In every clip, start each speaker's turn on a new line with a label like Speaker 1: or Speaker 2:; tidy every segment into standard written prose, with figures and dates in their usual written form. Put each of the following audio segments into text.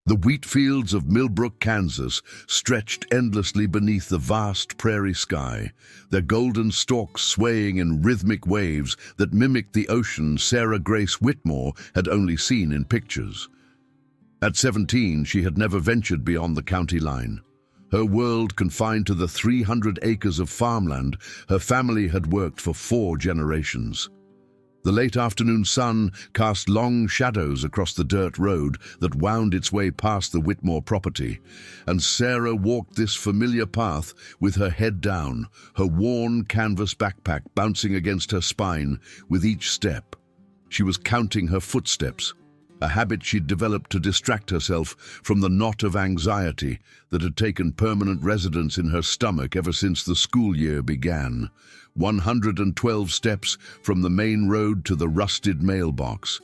Speaker 1: The wheat fields of Millbrook, Kansas, stretched endlessly beneath the vast prairie sky, their golden stalks swaying in rhythmic waves that mimicked the ocean Sarah Grace Whitmore had only seen in pictures. At 17, she had never ventured beyond the county line. Her world confined to the 300 acres of farmland her family had worked for 4 generations. The late afternoon sun cast long shadows across the dirt road that wound its way past the Whitmore property, and Sarah walked this familiar path with her head down, her worn canvas backpack bouncing against her spine with each step. She was counting her footsteps, a habit she'd developed to distract herself from the knot of anxiety that had taken permanent residence in her stomach ever since the school year began. 112 steps from the main road to the rusted mailbox.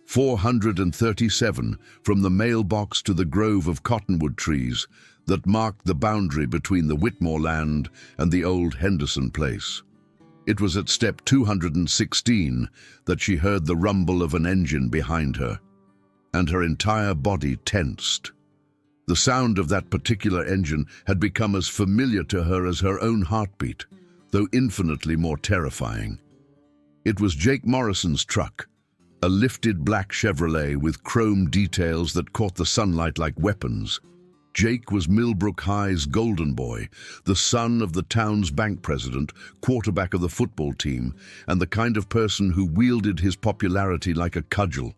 Speaker 1: 437 from the mailbox to the grove of cottonwood trees that marked the boundary between the Whitmore land and the old Henderson place. It was at step 216 that she heard the rumble of an engine behind her, and her entire body tensed. The sound of that particular engine had become as familiar to her as her own heartbeat, though infinitely more terrifying. It was Jake Morrison's truck, a lifted black Chevrolet with chrome details that caught the sunlight like weapons. Jake was Millbrook High's golden boy, the son of the town's bank president, quarterback of the football team, and the kind of person who wielded his popularity like a cudgel.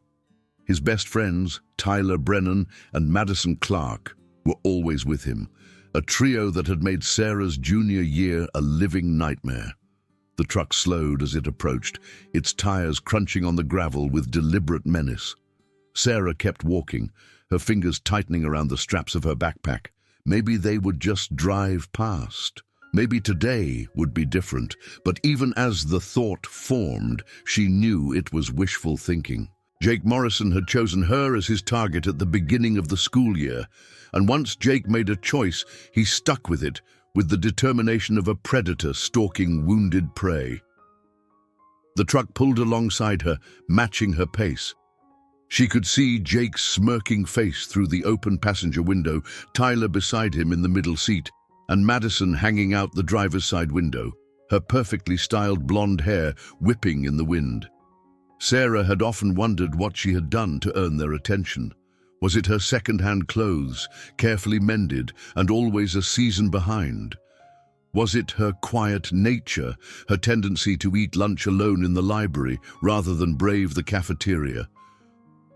Speaker 1: His best friends, Tyler Brennan and Madison Clark, were always with him, a trio that had made Sarah's junior year a living nightmare. The truck slowed as it approached, its tires crunching on the gravel with deliberate menace. Sarah kept walking, her fingers tightening around the straps of her backpack. Maybe they would just drive past. Maybe today would be different, but even as the thought formed, she knew it was wishful thinking. Jake Morrison had chosen her as his target at the beginning of the school year, and once Jake made a choice, he stuck with it, with the determination of a predator stalking wounded prey. The truck pulled alongside her, matching her pace. She could see Jake's smirking face through the open passenger window, Tyler beside him in the middle seat, and Madison hanging out the driver's side window, her perfectly styled blonde hair whipping in the wind. Sarah had often wondered what she had done to earn their attention. Was it her second-hand clothes, carefully mended and always a season behind? Was it her quiet nature, her tendency to eat lunch alone in the library rather than brave the cafeteria?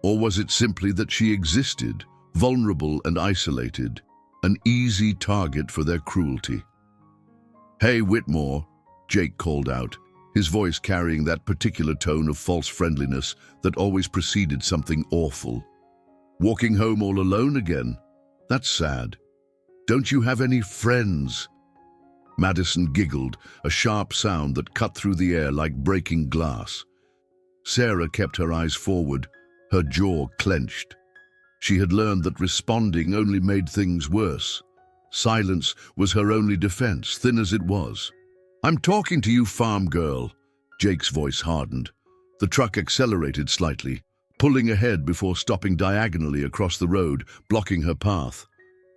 Speaker 1: Or was it simply that she existed, vulnerable and isolated, an easy target for their cruelty? "Hey, Whitmore," Jake called out, his voice carrying that particular tone of false friendliness that always preceded something awful. "Walking home all alone again? That's sad. Don't you have any friends?" Madison giggled, a sharp sound that cut through the air like breaking glass. Sarah kept her eyes forward, her jaw clenched. She had learned that responding only made things worse. Silence was her only defense, thin as it was. "I'm talking to you, farm girl." Jake's voice hardened. The truck accelerated slightly, pulling ahead before stopping diagonally across the road, blocking her path.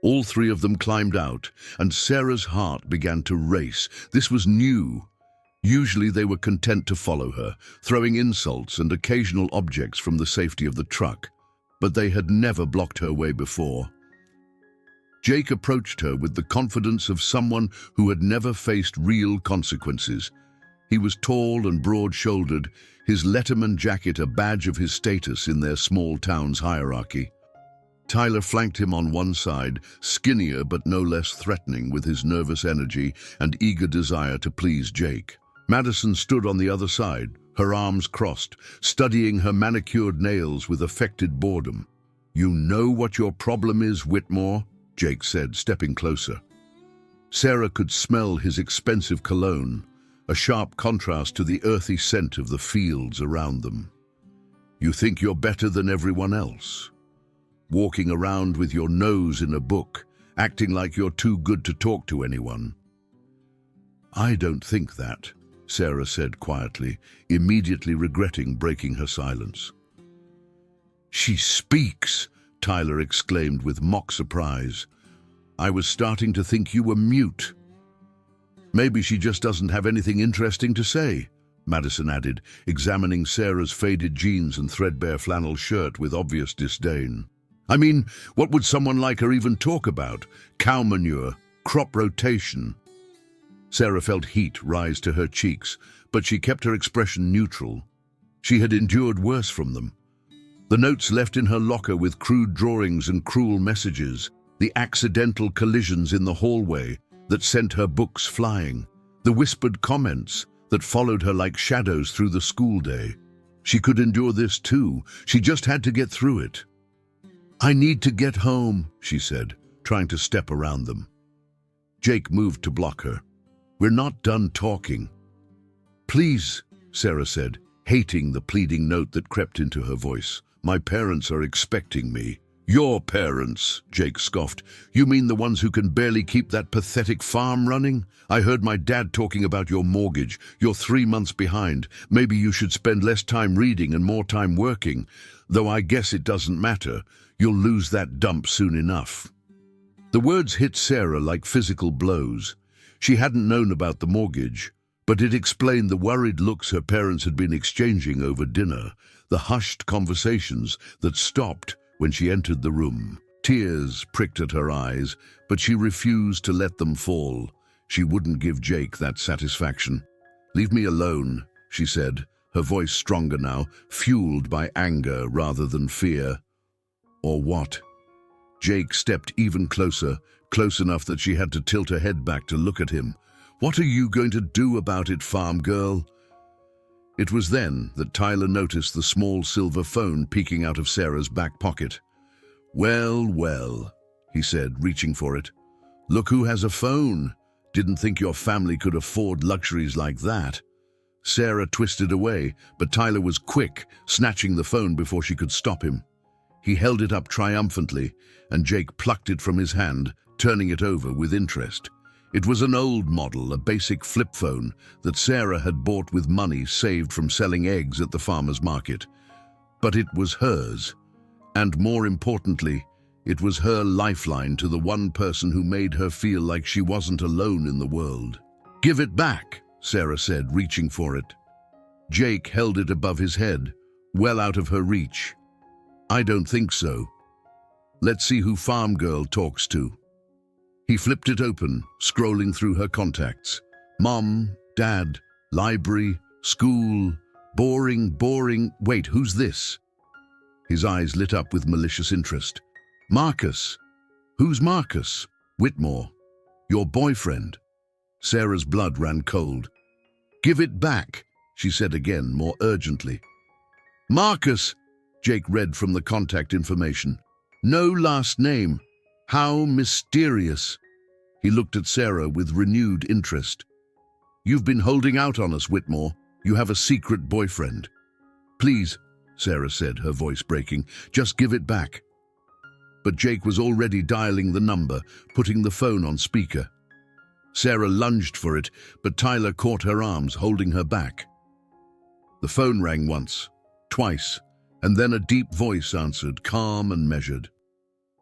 Speaker 1: All 3 of them climbed out, and Sarah's heart began to race. This was new. Usually they were content to follow her, throwing insults and occasional objects from the safety of the truck, but they had never blocked her way before. Jake approached her with the confidence of someone who had never faced real consequences. He was tall and broad-shouldered, his Letterman jacket a badge of his status in their small town's hierarchy. Tyler flanked him on one side, skinnier but no less threatening with his nervous energy and eager desire to please Jake. Madison stood on the other side, her arms crossed, studying her manicured nails with affected boredom. "You know what your problem is, Whitmore?" Jake said, stepping closer. Sarah could smell his expensive cologne, a sharp contrast to the earthy scent of the fields around them. "You think you're better than everyone else? Walking around with your nose in a book, acting like you're too good to talk to anyone." "I don't think that," Sarah said quietly, immediately regretting breaking her silence. "She speaks," Tyler exclaimed with mock surprise. "I was starting to think you were mute." "Maybe she just doesn't have anything interesting to say," Madison added, examining Sarah's faded jeans and threadbare flannel shirt with obvious disdain. "I mean, what would someone like her even talk about? Cow manure, crop rotation." Sarah felt heat rise to her cheeks, but she kept her expression neutral. She had endured worse from them. The notes left in her locker with crude drawings and cruel messages, the accidental collisions in the hallway that sent her books flying, the whispered comments that followed her like shadows through the school day. She could endure this too. She just had to get through it. "I need to get home," she said, trying to step around them. Jake moved to block her. "We're not done talking." "Please," Sarah said, hating the pleading note that crept into her voice. "My parents are expecting me." "Your parents," Jake scoffed. "You mean the ones who can barely keep that pathetic farm running? I heard my dad talking about your mortgage. You're 3 months behind. Maybe you should spend less time reading and more time working. Though I guess it doesn't matter. You'll lose that dump soon enough." The words hit Sarah like physical blows. She hadn't known about the mortgage, but it explained the worried looks her parents had been exchanging over dinner, the hushed conversations that stopped when she entered the room. Tears pricked at her eyes, but she refused to let them fall. She wouldn't give Jake that satisfaction. "Leave me alone," she said, her voice stronger now, fueled by anger rather than fear. "Or what?" Jake stepped even closer, close enough that she had to tilt her head back to look at him. "What are you going to do about it, farm girl?" It was then that Tyler noticed the small silver phone peeking out of Sarah's back pocket. "Well, well," he said, reaching for it. "Look who has a phone. Didn't think your family could afford luxuries like that." Sarah twisted away, but Tyler was quick, snatching the phone before she could stop him. He held it up triumphantly, and Jake plucked it from his hand, turning it over with interest. It was an old model, a basic flip phone that Sarah had bought with money saved from selling eggs at the farmer's market. But it was hers, and more importantly, it was her lifeline to the one person who made her feel like she wasn't alone in the world. "Give it back," Sarah said, reaching for it. Jake held it above his head, well out of her reach. "I don't think so. Let's see who farm girl talks to." He flipped it open, scrolling through her contacts. Mom, Dad, library, school, boring. Wait, who's this? His eyes lit up with malicious interest. "Marcus." "Who's Marcus?" "Whitmore. Your boyfriend." Sarah's blood ran cold. "Give it back," she said again, more urgently. "Marcus," Jake read from the contact information. "No last name. How mysterious." He looked at Sarah with renewed interest. "You've been holding out on us, Whitmore. You have a secret boyfriend." "Please," Sarah said, her voice breaking, "just give it back." But Jake was already dialing the number, putting the phone on speaker. Sarah lunged for it, but Tyler caught her arms, holding her back. The phone rang once, twice, and then a deep voice answered, calm and measured.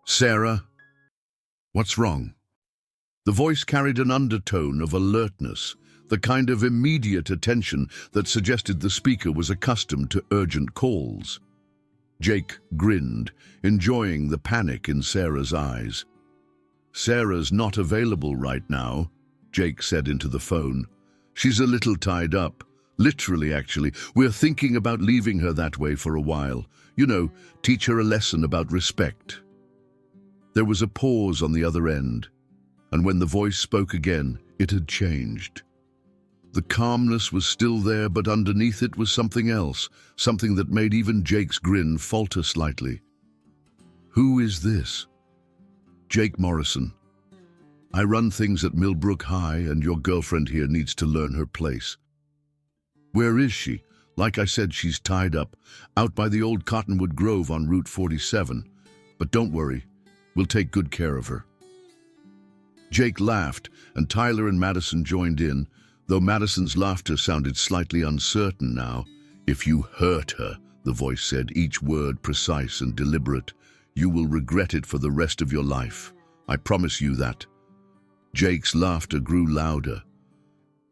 Speaker 1: "Sarah?" "What's wrong?" The voice carried an undertone of alertness, the kind of immediate attention that suggested the speaker was accustomed to urgent calls. Jake grinned, enjoying the panic in Sarah's eyes. "Sarah's not available right now," Jake said into the phone. "She's a little tied up. Literally, actually. We're thinking about leaving her that way for a while. You know, teach her a lesson about respect." There was a pause on the other end, and when the voice spoke again, it had changed. The calmness was still there, but underneath it was something else, something that made even Jake's grin falter slightly. "Who is this?" "Jake Morrison. I run things at Millbrook High, and your girlfriend here needs to learn her place." "Where is she?" "Like I said, she's tied up, out by the old Cottonwood Grove on Route 47. But don't worry, we'll take good care of her." Jake laughed, and Tyler and Madison joined in, though Madison's laughter sounded slightly uncertain now. "If you hurt her," the voice said, each word precise and deliberate, You will regret it for the rest of your life. I promise you that." Jake's laughter grew louder.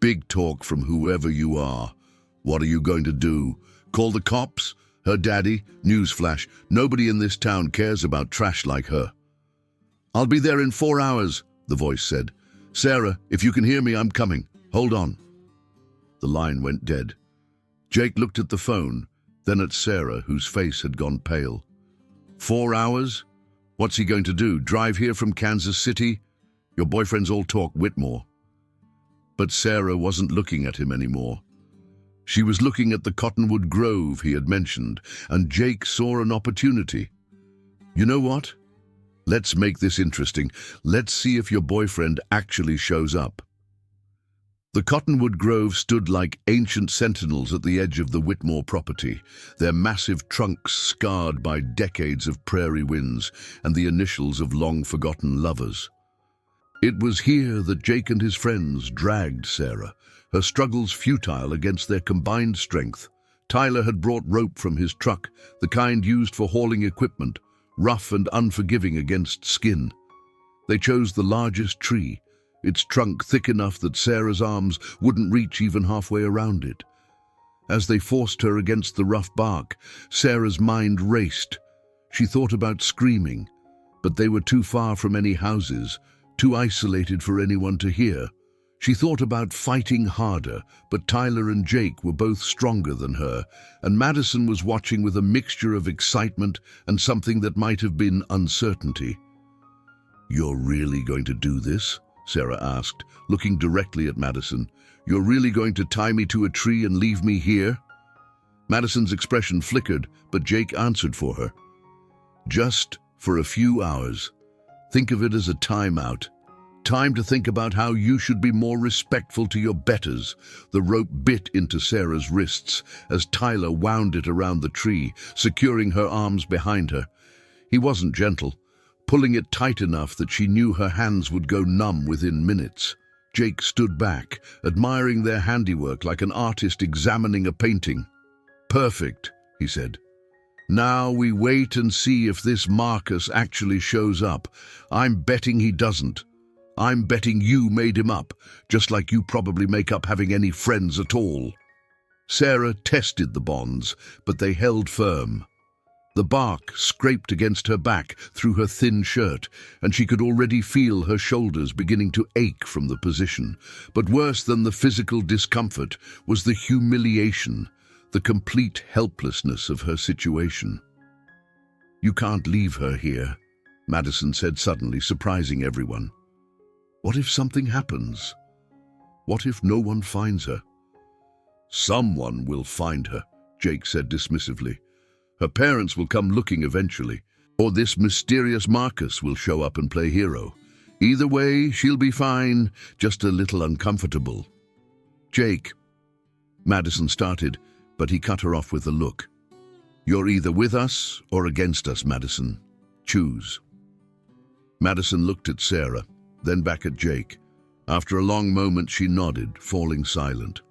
Speaker 1: "Big talk from whoever you are. What are you going to do? Call the cops? Her daddy? Newsflash, nobody in this town cares about trash like her." "I'll be there in 4 hours," the voice said. "Sarah, if you can hear me, I'm coming. Hold on." The line went dead. Jake looked at the phone, then at Sarah, whose face had gone pale. 4 hours? What's he going to do? Drive here from Kansas City? Your boyfriend's all talk, Whitmore. But Sarah wasn't looking at him anymore. She was looking at the cottonwood grove he had mentioned, and Jake saw an opportunity. "You know what? Let's make this interesting. Let's see if your boyfriend actually shows up." The cottonwood grove stood like ancient sentinels at the edge of the Whitmore property, their massive trunks scarred by decades of prairie winds and the initials of long-forgotten lovers. It was here that Jake and his friends dragged Sarah, her struggles futile against their combined strength. Tyler had brought rope from his truck, the kind used for hauling equipment, rough and unforgiving against skin. They chose the largest tree, its trunk thick enough that Sarah's arms wouldn't reach even halfway around it. As they forced her against the rough bark, Sarah's mind raced. She thought about screaming, but they were too far from any houses, too isolated for anyone to hear. She thought about fighting harder, but Tyler and Jake were both stronger than her, and Madison was watching with a mixture of excitement and something that might have been uncertainty. "You're really going to do this?" Sarah asked, looking directly at Madison. "You're really going to tie me to a tree and leave me here?" Madison's expression flickered, but Jake answered for her. "Just for a few hours. Think of it as a timeout. Time to think about how you should be more respectful to your betters." The rope bit into Sarah's wrists as Tyler wound it around the tree, securing her arms behind her. He wasn't gentle, pulling it tight enough that she knew her hands would go numb within minutes. Jake stood back, admiring their handiwork like an artist examining a painting. "Perfect," he said. "Now we wait and see if this Marcus actually shows up. I'm betting he doesn't. I'm betting you made him up, just like you probably make up having any friends at all." Sarah tested the bonds, but they held firm. The bark scraped against her back through her thin shirt, and she could already feel her shoulders beginning to ache from the position. But worse than the physical discomfort was the humiliation, the complete helplessness of her situation. "You can't leave her here," Madison said suddenly, surprising everyone. "What if something happens? What if no one finds her?" "Someone will find her," Jake said dismissively. "Her parents will come looking eventually, or this mysterious Marcus will show up and play hero. Either way, she'll be fine, just a little uncomfortable." "Jake," Madison started, but he cut her off with a look. "You're either with us or against us, Madison. Choose." Madison looked at Sarah, then back at Jake. After a long moment, she nodded, falling silent.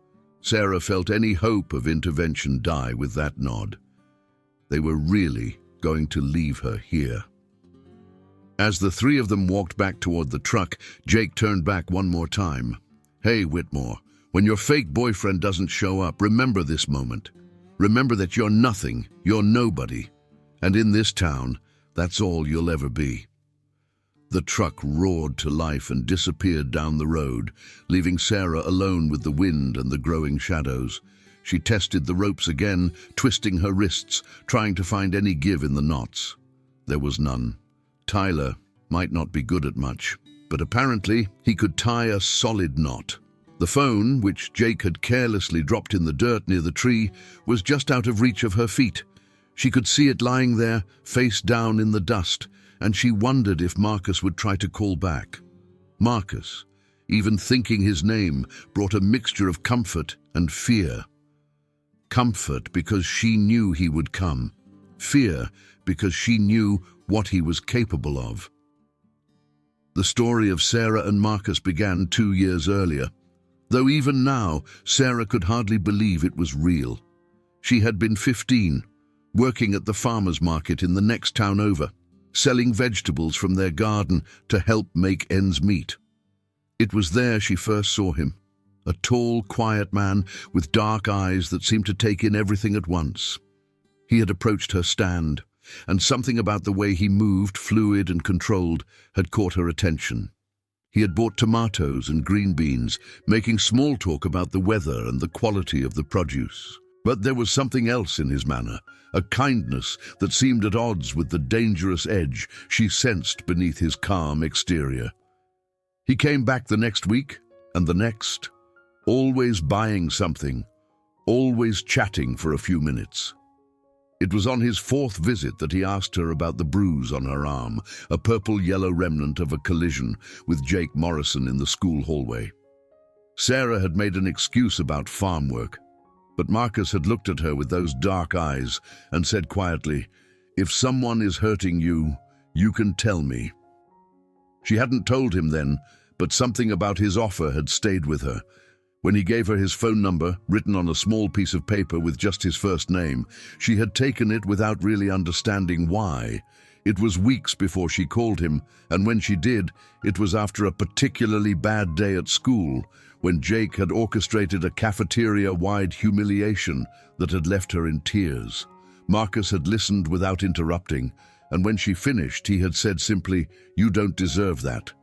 Speaker 1: Sarah felt any hope of intervention die with that nod. They were really going to leave her here. As the three of them walked back toward the truck, Jake turned back one more time. "Hey, Whitmore, when your fake boyfriend doesn't show up, remember this moment. Remember that you're nothing, you're nobody. And in this town, that's all you'll ever be." The truck roared to life and disappeared down the road, leaving Sarah alone with the wind and the growing shadows. She tested the ropes again, twisting her wrists, trying to find any give in the knots. There was none. Tyler might not be good at much, but apparently he could tie a solid knot. The phone, which Jake had carelessly dropped in the dirt near the tree, was just out of reach of her feet. She could see it lying there, face down in the dust, and she wondered if Marcus would try to call back. Marcus, even thinking his name, brought a mixture of comfort and fear. Comfort because she knew he would come. Fear because she knew what he was capable of. The story of Sarah and Marcus began 2 years earlier, though even now Sarah could hardly believe it was real. She had been 15, working at the farmer's market in the next town over. selling vegetables from their garden to help make ends meet. It was there she first saw him, a tall, quiet man with dark eyes that seemed to take in everything at once. He had approached her stand, and something about the way he moved, fluid and controlled, had caught her attention. He had bought tomatoes and green beans, making small talk about the weather and the quality of the produce. But there was something else in his manner, a kindness that seemed at odds with the dangerous edge she sensed beneath his calm exterior. He came back the next week and the next, always buying something, always chatting for a few minutes. It was on his fourth visit that he asked her about the bruise on her arm, a purple-yellow remnant of a collision with Jake Morrison in the school hallway. Sarah had made an excuse about farm work, but Marcus had looked at her with those dark eyes and said quietly, "If someone is hurting you, you can tell me." She hadn't told him then, but something about his offer had stayed with her. When he gave her his phone number, written on a small piece of paper with just his first name, she had taken it without really understanding why. It was weeks before she called him, and when she did, it was after a particularly bad day at school, when Jake had orchestrated a cafeteria-wide humiliation that had left her in tears. Marcus had listened without interrupting, and when she finished, he had said simply, "You don't deserve that.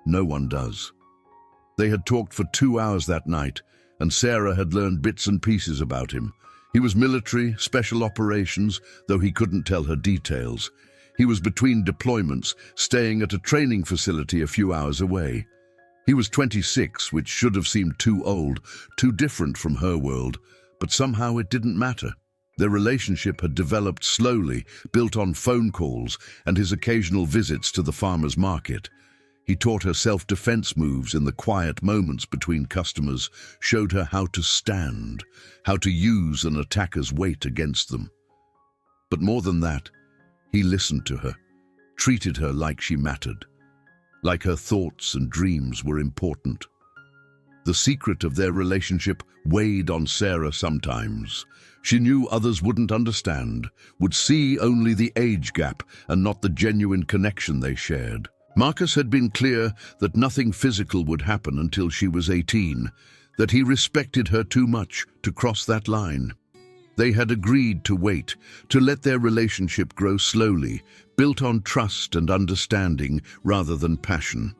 Speaker 1: No one does." They had talked for 2 hours that night, and Sarah had learned bits and pieces about him. He was military, special operations, though he couldn't tell her details. He was between deployments, staying at a training facility a few hours away. He was 26, which should have seemed too old, too different from her world, but somehow it didn't matter. Their relationship had developed slowly, built on phone calls and his occasional visits to the farmer's market. He taught her self-defense moves in the quiet moments between customers, showed her how to stand, how to use an attacker's weight against them. But more than that, he listened to her, treated her like she mattered, like her thoughts and dreams were important. The secret of their relationship weighed on Sarah sometimes. She knew others wouldn't understand, would see only the age gap and not the genuine connection they shared. Marcus had been clear that nothing physical would happen until she was 18, that he respected her too much to cross that line. They had agreed to wait, to let their relationship grow slowly, built on trust and understanding rather than passion.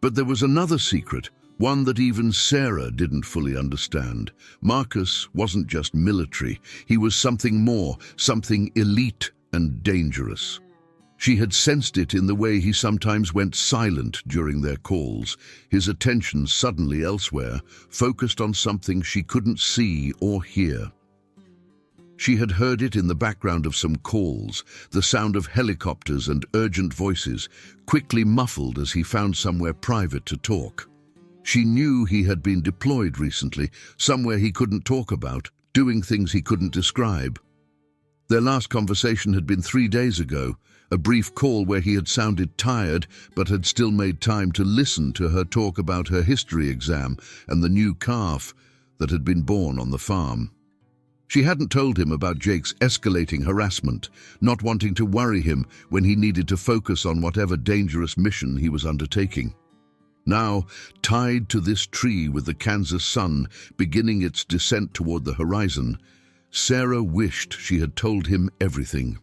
Speaker 1: But there was another secret, one that even Sarah didn't fully understand. Marcus wasn't just military, he was something more, something elite and dangerous. She had sensed it in the way he sometimes went silent during their calls, his attention suddenly elsewhere, focused on something she couldn't see or hear. She had heard it in the background of some calls, the sound of helicopters and urgent voices, quickly muffled as he found somewhere private to talk. She knew he had been deployed recently, somewhere he couldn't talk about, doing things he couldn't describe. Their last conversation had been 3 days ago, a brief call where he had sounded tired but had still made time to listen to her talk about her history exam and the new calf that had been born on the farm. She hadn't told him about Jake's escalating harassment, not wanting to worry him when he needed to focus on whatever dangerous mission he was undertaking. Now, tied to this tree with the Kansas sun beginning its descent toward the horizon, Sarah wished she had told him everything.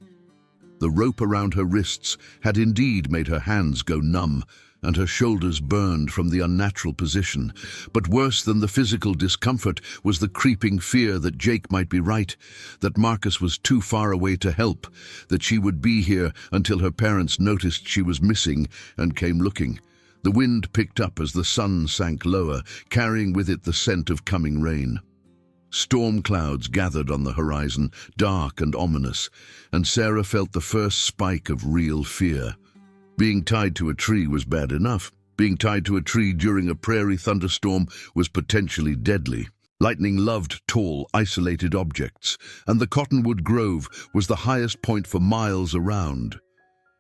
Speaker 1: The rope around her wrists had indeed made her hands go numb and her shoulders burned from the unnatural position. But worse than the physical discomfort was the creeping fear that Jake might be right, that Marcus was too far away to help, that she would be here until her parents noticed she was missing and came looking. The wind picked up as the sun sank lower, carrying with it the scent of coming rain. Storm clouds gathered on the horizon, dark and ominous, and Sarah felt the first spike of real fear. Being tied to a tree was bad enough. Being tied to a tree during a prairie thunderstorm was potentially deadly. Lightning loved tall, isolated objects, and the cottonwood grove was the highest point for miles around.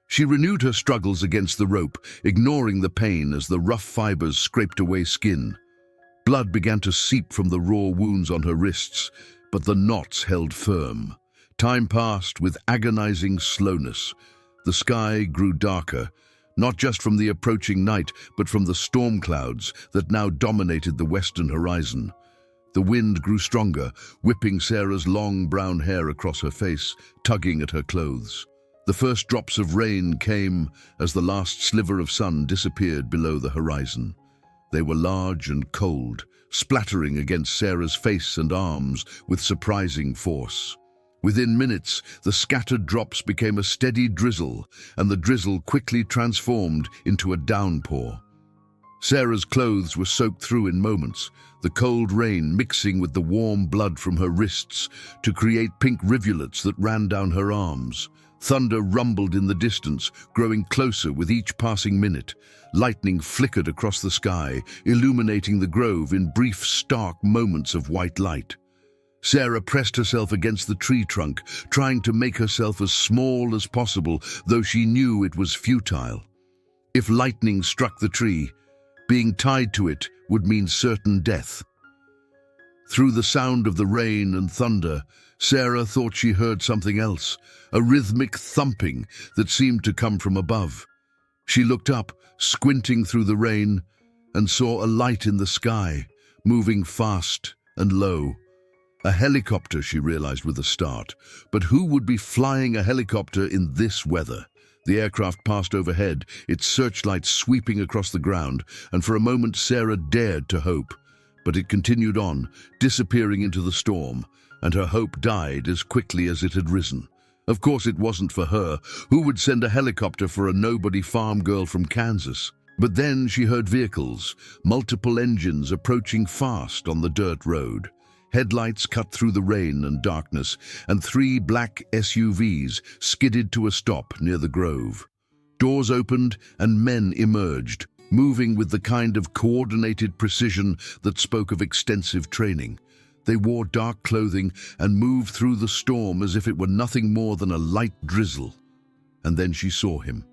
Speaker 1: She renewed her struggles against the rope, ignoring the pain as the rough fibers scraped away skin. Blood began to seep from the raw wounds on her wrists, but the knots held firm. Time passed with agonizing slowness. The sky grew darker, not just from the approaching night, but from the storm clouds that now dominated the western horizon. The wind grew stronger, whipping Sarah's long brown hair across her face, tugging at her clothes. The first drops of rain came as the last sliver of sun disappeared below the horizon. They were large and cold, splattering against Sarah's face and arms with surprising force. Within minutes, the scattered drops became a steady drizzle, and the drizzle quickly transformed into a downpour. Sarah's clothes were soaked through in moments, the cold rain mixing with the warm blood from her wrists to create pink rivulets that ran down her arms. Thunder rumbled in the distance, growing closer with each passing minute. Lightning flickered across the sky, illuminating the grove in brief, stark moments of white light. Sarah pressed herself against the tree trunk, trying to make herself as small as possible, though she knew it was futile. If lightning struck the tree, being tied to it would mean certain death. Through the sound of the rain and thunder, Sarah thought she heard something else, a rhythmic thumping that seemed to come from above. She looked up, squinting through the rain, and saw a light in the sky, moving fast and low. A helicopter, she realized with a start. But who would be flying a helicopter in this weather? The aircraft passed overhead, its searchlight sweeping across the ground, and for a moment Sarah dared to hope. But it continued on, disappearing into the storm, and her hope died as quickly as it had risen. Of course it wasn't for her. Who would send a helicopter for a nobody farm girl from Kansas? But then she heard vehicles, multiple engines approaching fast on the dirt road. Headlights cut through the rain and darkness, and 3 black SUVs skidded to a stop near the grove. Doors opened and men emerged, moving with the kind of coordinated precision that spoke of extensive training. They wore dark clothing and moved through the storm as if it were nothing more than a light drizzle. And then she saw him.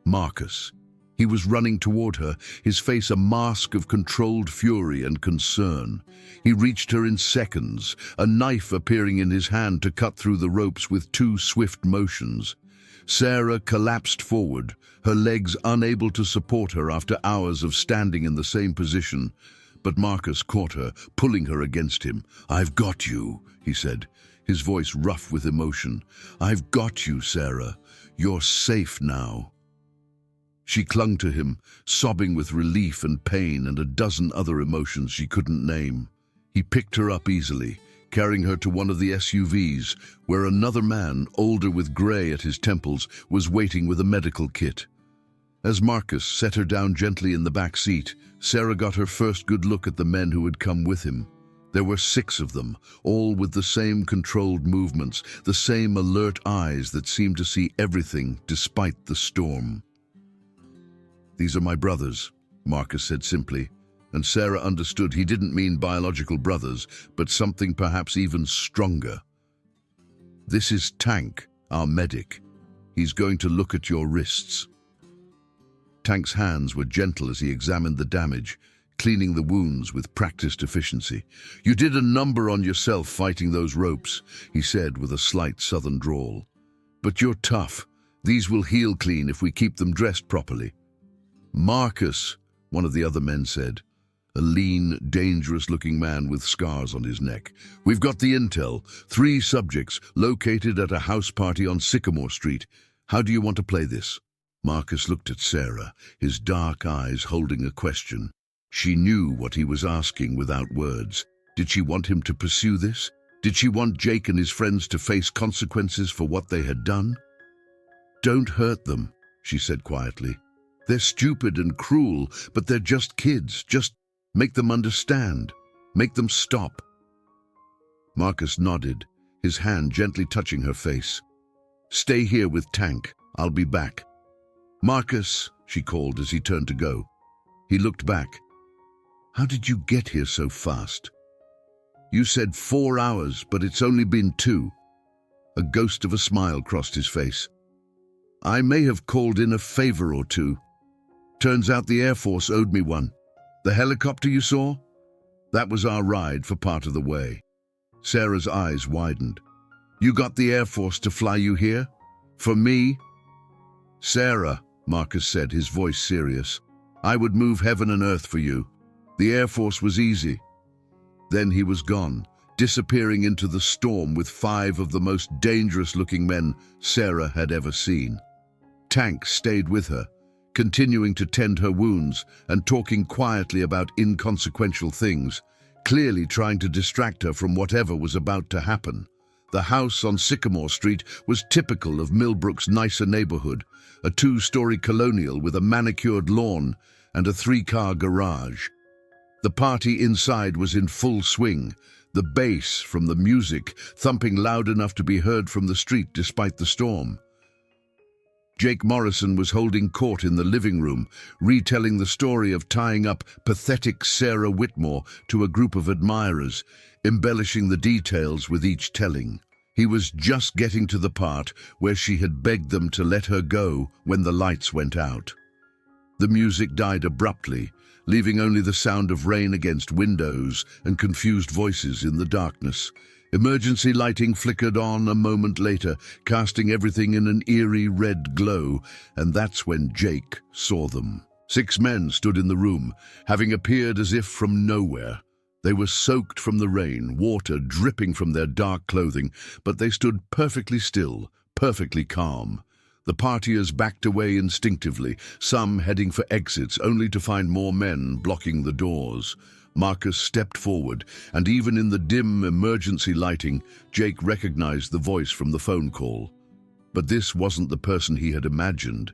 Speaker 1: Marcus. He was running toward her, his face a mask of controlled fury and concern. He reached her in seconds, a knife appearing in his hand to cut through the ropes with 2 swift motions. Sarah collapsed forward, her legs unable to support her after hours of standing in the same position. But Marcus caught her, pulling her against him. "I've got you," he said, his voice rough with emotion. "I've got you, Sarah. You're safe now." She clung to him, sobbing with relief and pain and a dozen other emotions she couldn't name. He picked her up easily, carrying her to one of the SUVs, where another man, older with gray at his temples, was waiting with a medical kit. As Marcus set her down gently in the back seat, Sarah got her first good look at the men who had come with him. There were 6 of them, all with the same controlled movements, the same alert eyes that seemed to see everything despite the storm. "These are my brothers," Marcus said simply, and Sarah understood he didn't mean biological brothers, but something perhaps even stronger. "This is Tank, our medic. He's going to look at your wrists." Tank's hands were gentle as he examined the damage, cleaning the wounds with practiced efficiency. "You did a number on yourself fighting those ropes," he said with a slight southern drawl. "But you're tough. These will heal clean if we keep them dressed properly." "Marcus," one of the other men said, a lean, dangerous-looking man with scars on his neck. "We've got the intel. 3 subjects located at a house party on Sycamore Street. How do you want to play this?" Marcus looked at Sarah, his dark eyes holding a question. She knew what he was asking without words. Did she want him to pursue this? Did she want Jake and his friends to face consequences for what they had done? "Don't hurt them," she said quietly. "They're stupid and cruel, but they're just kids. Just make them understand. Make them stop." Marcus nodded, his hand gently touching her face. "Stay here with Tank. I'll be back." "Marcus," she called as he turned to go. He looked back. "How did you get here so fast?" "You said 4 hours, but it's only been 2. A ghost of a smile crossed his face. "I may have called in a favor or 2. Turns out the Air Force owed me one. The helicopter you saw? That was our ride for part of the way." Sarah's eyes widened. "You got the Air Force to fly you here? For me?" Sarah, Marcus said, his voice serious, I would move heaven and earth for you. The Air Force was easy. Then he was gone, disappearing into the storm with 5 of the most dangerous-looking men Sarah had ever seen. Tank stayed with her, continuing to tend her wounds and talking quietly about inconsequential things, clearly trying to distract her from whatever was about to happen. The house on Sycamore Street was typical of Millbrook's nicer neighborhood, a 2-story colonial with a manicured lawn and a 3-car garage. The party inside was in full swing, the bass from the music thumping loud enough to be heard from the street despite the storm. Jake Morrison was holding court in the living room, retelling the story of tying up pathetic Sarah Whitmore to a group of admirers, embellishing the details with each telling. He was just getting to the part where she had begged them to let her go when the lights went out. The music died abruptly, leaving only the sound of rain against windows and confused voices in the darkness. Emergency lighting flickered on a moment later, casting everything in an eerie red glow, and that's when Jake saw them. 6 men stood in the room, having appeared as if from nowhere. They were soaked from the rain, water dripping from their dark clothing, but they stood perfectly still, perfectly calm. The partiers backed away instinctively, some heading for exits, only to find more men blocking the doors. Marcus stepped forward, and even in the dim emergency lighting, Jake recognized the voice from the phone call. But this wasn't the person he had imagined.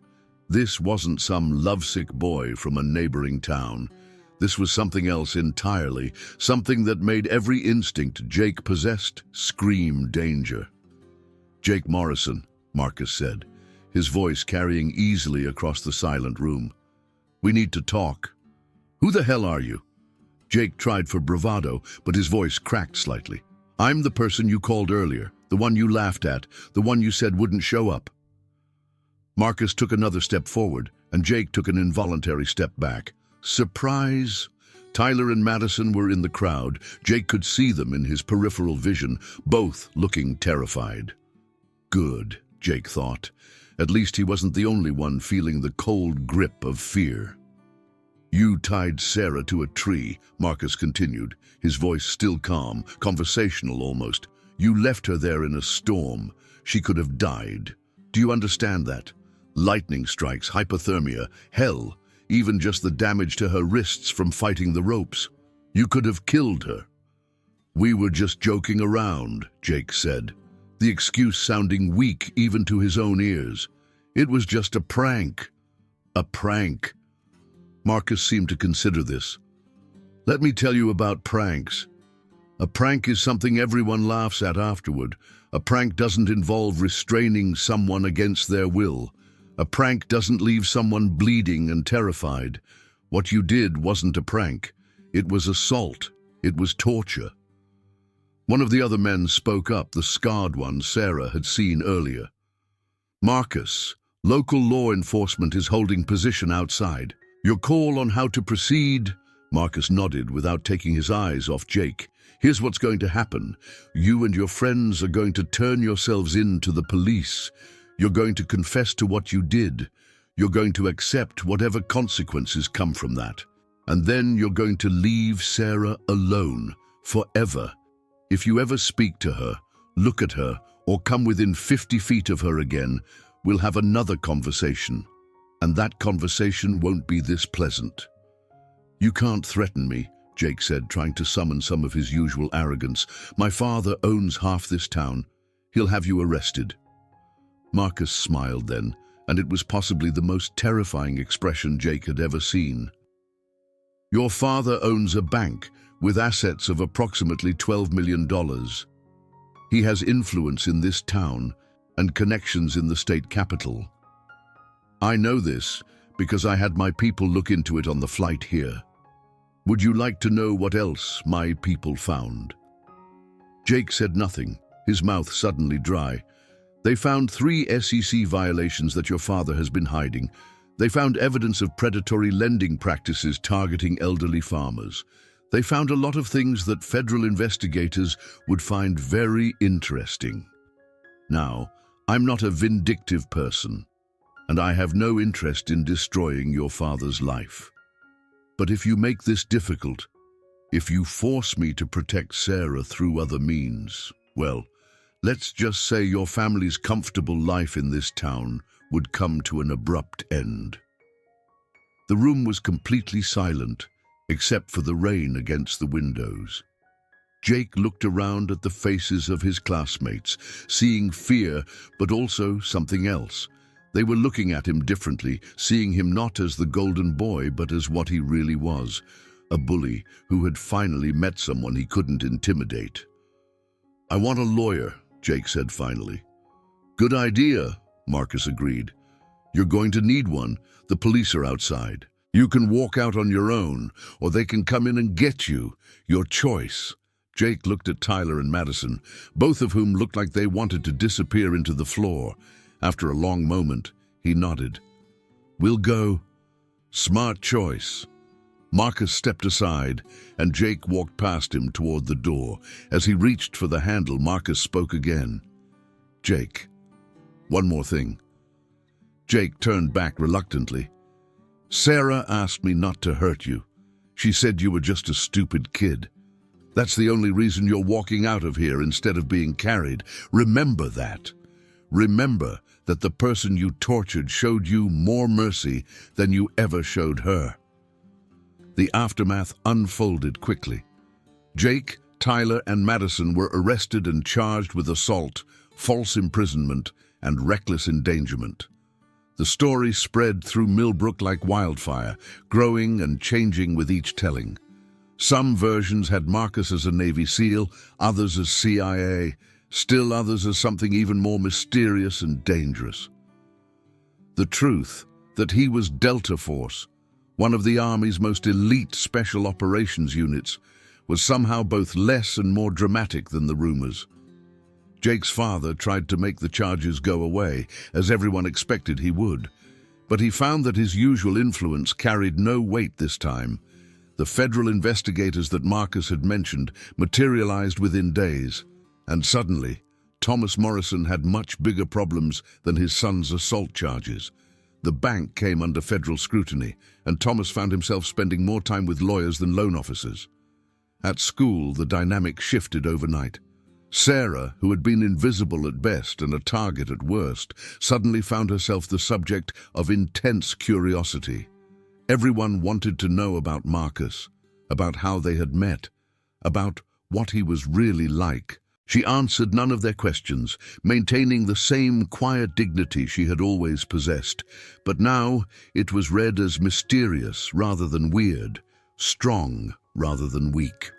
Speaker 1: This wasn't some lovesick boy from a neighboring town. This was something else entirely, something that made every instinct Jake possessed scream danger. Jake Morrison, Marcus said, his voice carrying easily across the silent room. We need to talk. Who the hell are you? Jake tried for bravado, but his voice cracked slightly. I'm the person you called earlier, the one you laughed at, the one you said wouldn't show up. Marcus took another step forward, and Jake took an involuntary step back. Surprise! Tyler and Madison were in the crowd. Jake could see them in his peripheral vision, both looking terrified. Good, Jake thought. At least he wasn't the only one feeling the cold grip of fear. You tied Sarah to a tree, Marcus continued, his voice still calm, conversational almost. You left her there in a storm. She could have died. Do you understand that? Lightning strikes, hypothermia, hell, even just the damage to her wrists from fighting the ropes. You could have killed her. We were just joking around, Jake said, the excuse sounding weak even to his own ears. It was just a prank. A prank. Marcus seemed to consider this. Let me tell you about pranks. A prank is something everyone laughs at afterward. A prank doesn't involve restraining someone against their will. A prank doesn't leave someone bleeding and terrified. What you did wasn't a prank. It was assault. It was torture. One of the other men spoke up, the scarred one Sarah had seen earlier. Marcus, local law enforcement is holding position outside. Your call on how to proceed? Marcus nodded without taking his eyes off Jake. Here's what's going to happen. You and your friends are going to turn yourselves in to the police. You're going to confess to what you did. You're going to accept whatever consequences come from that. And then you're going to leave Sarah alone, forever. If you ever speak to her, look at her, or come within 50 feet of her again, we'll have another conversation. And that conversation won't be this pleasant. You can't threaten me, Jake said, trying to summon some of his usual arrogance. My father owns half this town. He'll have you arrested. Marcus smiled then, and it was possibly the most terrifying expression Jake had ever seen. Your father owns a bank with assets of approximately $12 million. He has influence in this town and connections in the state capital. I know this because I had my people look into it on the flight here. Would you like to know what else my people found? Jake said nothing, his mouth suddenly dry. They found 3 SEC violations that your father has been hiding. They found evidence of predatory lending practices targeting elderly farmers. They found a lot of things that federal investigators would find very interesting. Now, I'm not a vindictive person. and I have no interest in destroying your father's life. But if you make this difficult, if you force me to protect Sarah through other means, well, let's just say your family's comfortable life in this town would come to an abrupt end." The room was completely silent, except for the rain against the windows. Jake looked around at the faces of his classmates, seeing fear, but also something else. They were looking at him differently, seeing him not as the golden boy, but as what he really was, a bully who had finally met someone he couldn't intimidate. "I want a lawyer," Jake said finally. "Good idea," Marcus agreed. "You're going to need one. The police are outside. You can walk out on your own, or they can come in and get you. Your choice." Jake looked at Tyler and Madison, both of whom looked like they wanted to disappear into the floor. After a long moment, he nodded. "We'll go." "Smart choice." Marcus stepped aside, and Jake walked past him toward the door. As he reached for the handle, Marcus spoke again. "Jake, one more thing." Jake turned back reluctantly. "Sarah asked me not to hurt you. She said you were just a stupid kid. That's the only reason you're walking out of here instead of being carried. Remember that. Remember that the person you tortured showed you more mercy than you ever showed her." The aftermath unfolded quickly. Jake, Tyler, and Madison were arrested and charged with assault, false imprisonment, and reckless endangerment. The story spread through Millbrook like wildfire, growing and changing with each telling. Some versions had Marcus as a Navy SEAL, others as CIA, still others as something even more mysterious and dangerous. The truth that he was Delta Force, one of the Army's most elite special operations units, was somehow both less and more dramatic than the rumors. Jake's father tried to make the charges go away, as everyone expected he would, but he found that his usual influence carried no weight this time. The federal investigators that Marcus had mentioned materialized within days, and suddenly, Thomas Morrison had much bigger problems than his son's assault charges. The bank came under federal scrutiny, and Thomas found himself spending more time with lawyers than loan officers. At school, the dynamic shifted overnight. Sarah, who had been invisible at best and a target at worst, suddenly found herself the subject of intense curiosity. Everyone wanted to know about Marcus, about how they had met, about what he was really like. She answered none of their questions, maintaining the same quiet dignity she had always possessed, but now it was read as mysterious rather than weird, strong rather than weak.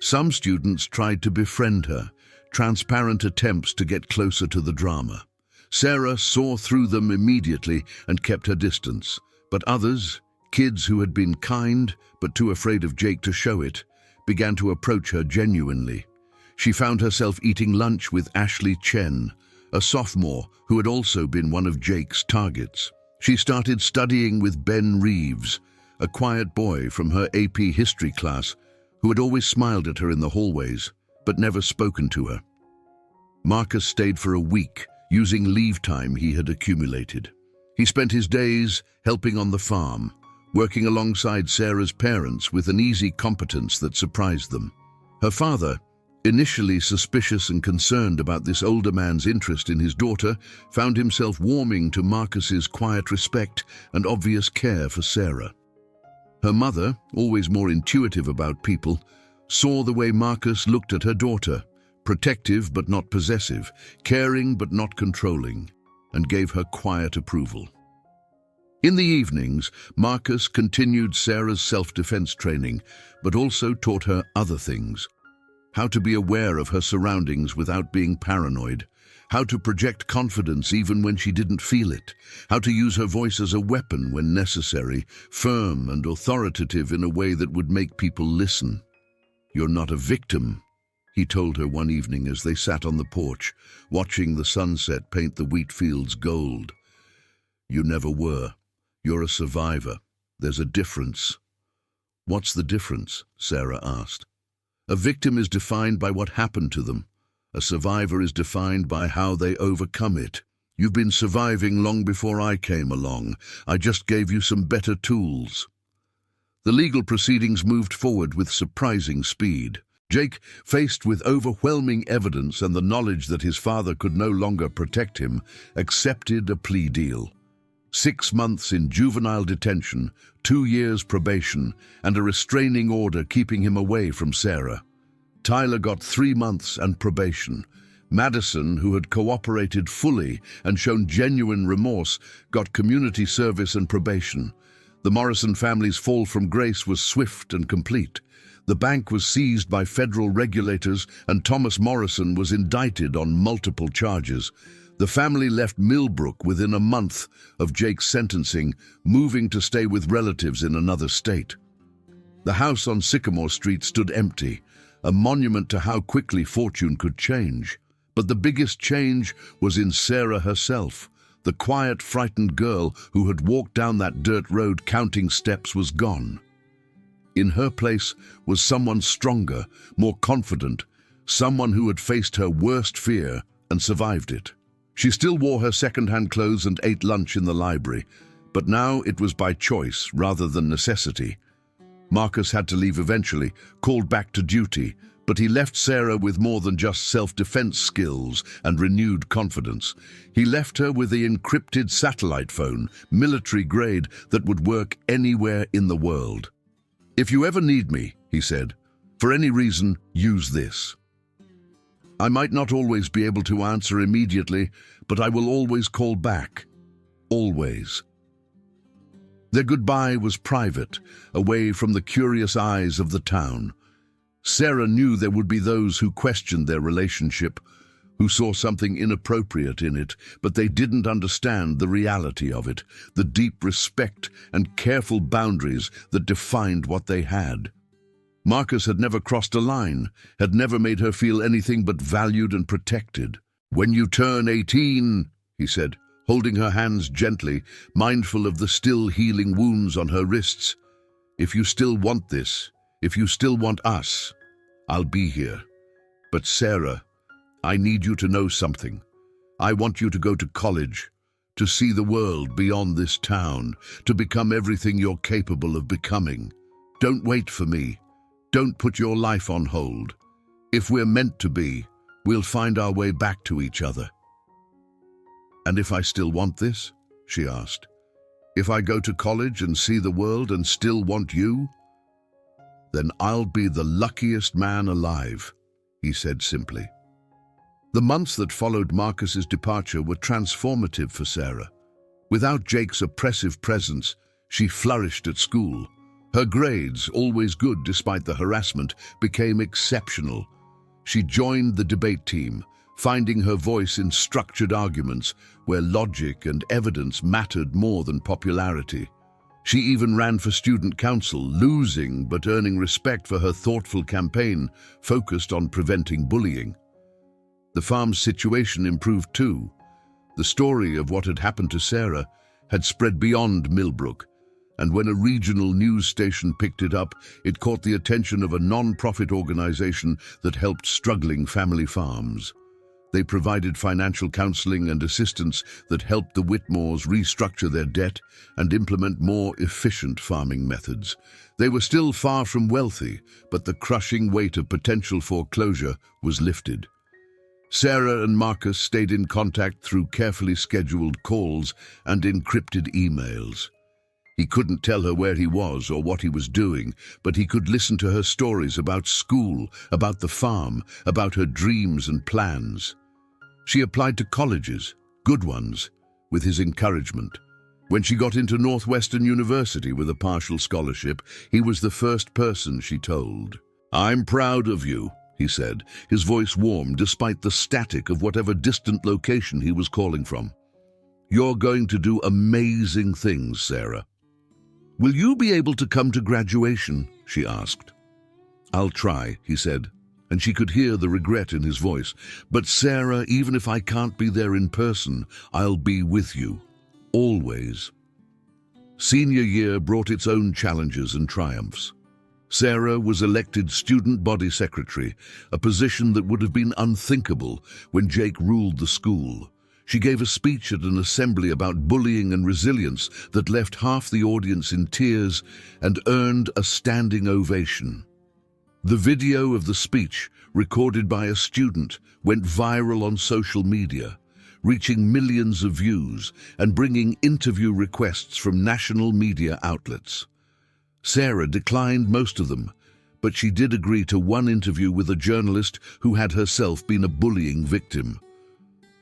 Speaker 1: Some students tried to befriend her, transparent attempts to get closer to the drama. Sarah saw through them immediately and kept her distance. But others, kids who had been kind but too afraid of Jake to show it, began to approach her genuinely. She found herself eating lunch with Ashley Chen, a sophomore who had also been one of Jake's targets. She started studying with Ben Reeves, a quiet boy from her AP history class who had always smiled at her in the hallways but never spoken to her. Marcus stayed for a week, using leave time he had accumulated. He spent his days helping on the farm, working alongside Sarah's parents with an easy competence that surprised them. Her father, initially suspicious and concerned about this older man's interest in his daughter, found himself warming to Marcus's quiet respect and obvious care for Sarah. Her mother, always more intuitive about people, saw the way Marcus looked at her daughter, protective but not possessive, caring but not controlling, and gave her quiet approval. In the evenings, Marcus continued Sarah's self-defense training, but also taught her other things. How to be aware of her surroundings without being paranoid, how to project confidence even when she didn't feel it, how to use her voice as a weapon when necessary, firm and authoritative in a way that would make people listen. "You're not a victim," he told her one evening as they sat on the porch, watching the sunset paint the wheat fields gold. "You never were. You're a survivor. There's a difference." "What's the difference?" Sarah asked. "A victim is defined by what happened to them. A survivor is defined by how they overcome it." You've been surviving long before I came along. I just gave you some better tools." The legal proceedings moved forward with surprising speed. Jake, faced with overwhelming evidence and the knowledge that his father could no longer protect him, accepted a plea deal. 6 months in juvenile detention, 2 years probation, and a restraining order keeping him away from Sarah. Tyler got 3 months and probation. Madison, who had cooperated fully and shown genuine remorse, got community service and probation. The Morrison family's fall from grace was swift and complete. The bank was seized by federal regulators, and Thomas Morrison was indicted on multiple charges. The family left Millbrook within a month of Jake's sentencing, moving to stay with relatives in another state. The house on Sycamore Street stood empty, a monument to how quickly fortune could change. But the biggest change was in Sarah herself. The quiet, frightened girl who had walked down that dirt road counting steps was gone. In her place was someone stronger, more confident, someone who had faced her worst fear and survived it. She still wore her second-hand clothes and ate lunch in the library, but now it was by choice rather than necessity. Marcus had to leave eventually, called back to duty, but he left Sarah with more than just self-defense skills and renewed confidence. He left her with the encrypted satellite phone, military grade, that would work anywhere in the world. "If you ever need me," he said, "for any reason, use this. I might not always be able to answer immediately, but I will always call back. Always." Their goodbye was private, away from the curious eyes of the town. Sarah knew there would be those who questioned their relationship, who saw something inappropriate in it, but they didn't understand the reality of it, the deep respect and careful boundaries that defined what they had. Marcus had never crossed a line, had never made her feel anything but valued and protected. "When you turn 18, he said, holding her hands gently, mindful of the still healing wounds on her wrists. "If you still want this, if you still want us, I'll be here. But Sarah, I need you to know something. I want you to go to college, to see the world beyond this town, to become everything you're capable of becoming. Don't wait for me. Don't put your life on hold. If we're meant to be, we'll find our way back to each other." "And if I still want this?" she asked. "If I go to college and see the world and still want you?" "Then I'll be the luckiest man alive," he said simply. The months that followed Marcus's departure were transformative for Sarah. Without Jake's oppressive presence, she flourished at school. Her grades, always good despite the harassment, became exceptional. She joined the debate team, finding her voice in structured arguments where logic and evidence mattered more than popularity. She even ran for student council, losing but earning respect for her thoughtful campaign focused on preventing bullying. The farm's situation improved too. The story of what had happened to Sarah had spread beyond Millbrook, and when a regional news station picked it up, it caught the attention of a non-profit organization that helped struggling family farms. They provided financial counseling and assistance that helped the Whitmores restructure their debt and implement more efficient farming methods. They were still far from wealthy, but the crushing weight of potential foreclosure was lifted. Sarah and Marcus stayed in contact through carefully scheduled calls and encrypted emails. He couldn't tell her where he was or what he was doing, but he could listen to her stories about school, about the farm, about her dreams and plans. She applied to colleges, good ones, with his encouragement. When she got into Northwestern University with a partial scholarship, he was the first person she told. "I'm proud of you," he said, his voice warm despite the static of whatever distant location he was calling from. "You're going to do amazing things, Sarah." "Will you be able to come to graduation?" she asked. "I'll try," he said, and she could hear the regret in his voice. "But Sarah, even if I can't be there in person, I'll be with you. Always." Senior year brought its own challenges and triumphs. Sarah was elected student body secretary, a position that would have been unthinkable when Jake ruled the school. She gave a speech at an assembly about bullying and resilience that left half the audience in tears and earned a standing ovation. The video of the speech, recorded by a student, went viral on social media, reaching millions of views and bringing interview requests from national media outlets. Sarah declined most of them, but she did agree to one interview with a journalist who had herself been a bullying victim.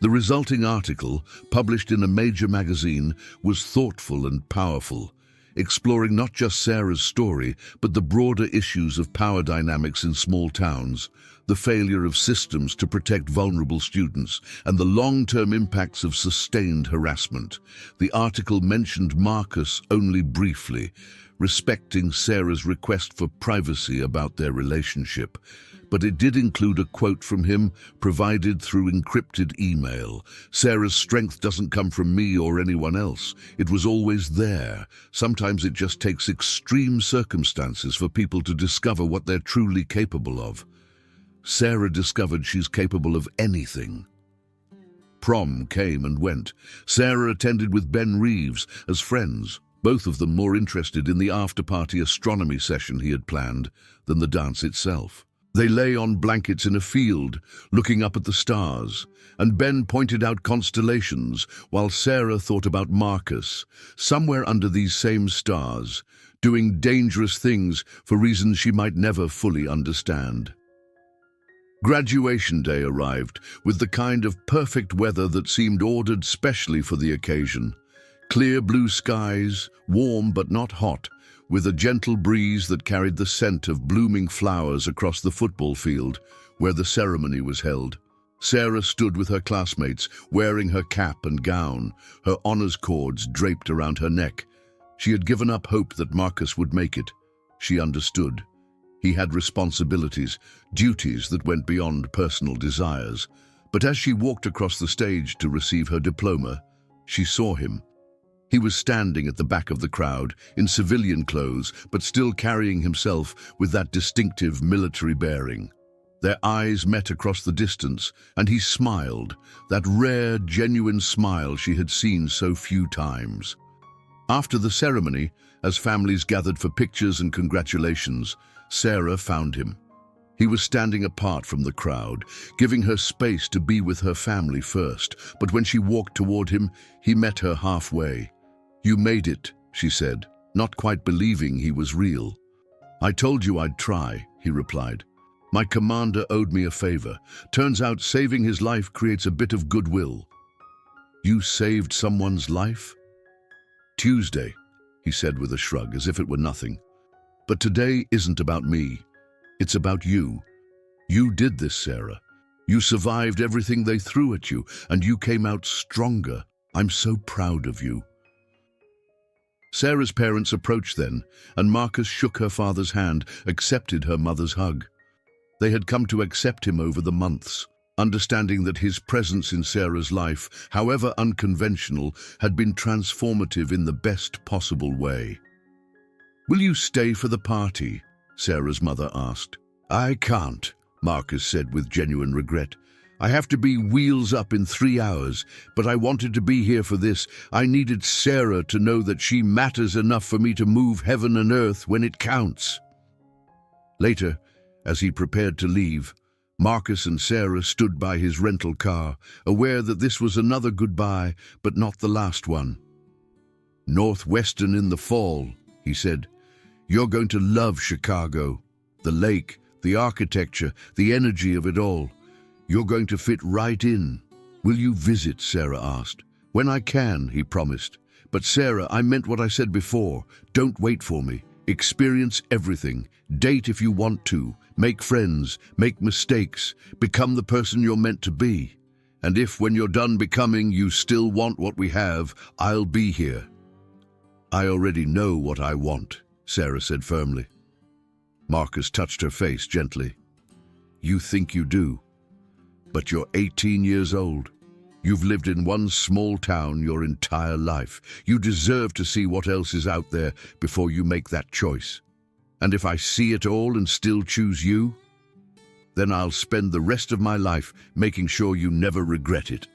Speaker 1: The resulting article, published in a major magazine, was thoughtful and powerful, exploring not just Sarah's story, but the broader issues of power dynamics in small towns, the failure of systems to protect vulnerable students, and the long-term impacts of sustained harassment. The article mentioned Marcus only briefly, respecting Sarah's request for privacy about their relationship, but it did include a quote from him provided through encrypted email. "Sarah's strength doesn't come from me or anyone else. It was always there. Sometimes it just takes extreme circumstances for people to discover what they're truly capable of." Sarah discovered she's capable of anything. Prom came and went. Sarah attended with Ben Reeves as friends, both of them more interested in the after-party astronomy session he had planned than the dance itself. They lay on blankets in a field, looking up at the stars, and Ben pointed out constellations while Sarah thought about Marcus, somewhere under these same stars, doing dangerous things for reasons she might never fully understand. Graduation day arrived with the kind of perfect weather that seemed ordered specially for the occasion. Clear blue skies, warm but not hot, with a gentle breeze that carried the scent of blooming flowers across the football field where the ceremony was held. Sarah stood with her classmates, wearing her cap and gown, her honors cords draped around her neck. She had given up hope that Marcus would make it. She understood. He had responsibilities, duties that went beyond personal desires. But as she walked across the stage to receive her diploma, she saw him. He was standing at the back of the crowd, in civilian clothes, but still carrying himself with that distinctive military bearing. Their eyes met across the distance, and he smiled, that rare, genuine smile she had seen so few times. After the ceremony, as families gathered for pictures and congratulations, Sarah found him. He was standing apart from the crowd, giving her space to be with her family first, but when she walked toward him, he met her halfway. "You made it," she said, not quite believing he was real. "I told you I'd try," he replied. "My commander owed me a favor. Turns out saving his life creates a bit of goodwill." "You saved someone's life?" "Tuesday," he said with a shrug, as if it were nothing. "But today isn't about me. It's about you. You did this, Sarah. You survived everything they threw at you, and you came out stronger. I'm so proud of you." Sarah's parents approached then, and Marcus shook her father's hand, accepted her mother's hug. They had come to accept him over the months, understanding that his presence in Sarah's life, however unconventional, had been transformative in the best possible way. "Will you stay for the party?" Sarah's mother asked. "I can't," Marcus said with genuine regret. "I have to be wheels up in 3 hours, but I wanted to be here for this. I needed Sarah to know that she matters enough for me to move heaven and earth when it counts." Later, as he prepared to leave, Marcus and Sarah stood by his rental car, aware that this was another goodbye, but not the last one. "Northwestern in the fall," he said. "You're going to love Chicago. The lake, the architecture, the energy of it all. You're going to fit right in." "Will you visit?" Sarah asked. "When I can," he promised. "But Sarah, I meant what I said before. Don't wait for me. Experience everything. Date if you want to. Make friends. Make mistakes. Become the person you're meant to be. And if, when you're done becoming, you still want what we have, I'll be here." "I already know what I want," Sarah said firmly. Marcus touched her face gently. "You think you do. But you're 18 years old. You've lived in one small town your entire life. You deserve to see what else is out there before you make that choice. And if I see it all and still choose you, then I'll spend the rest of my life making sure you never regret it."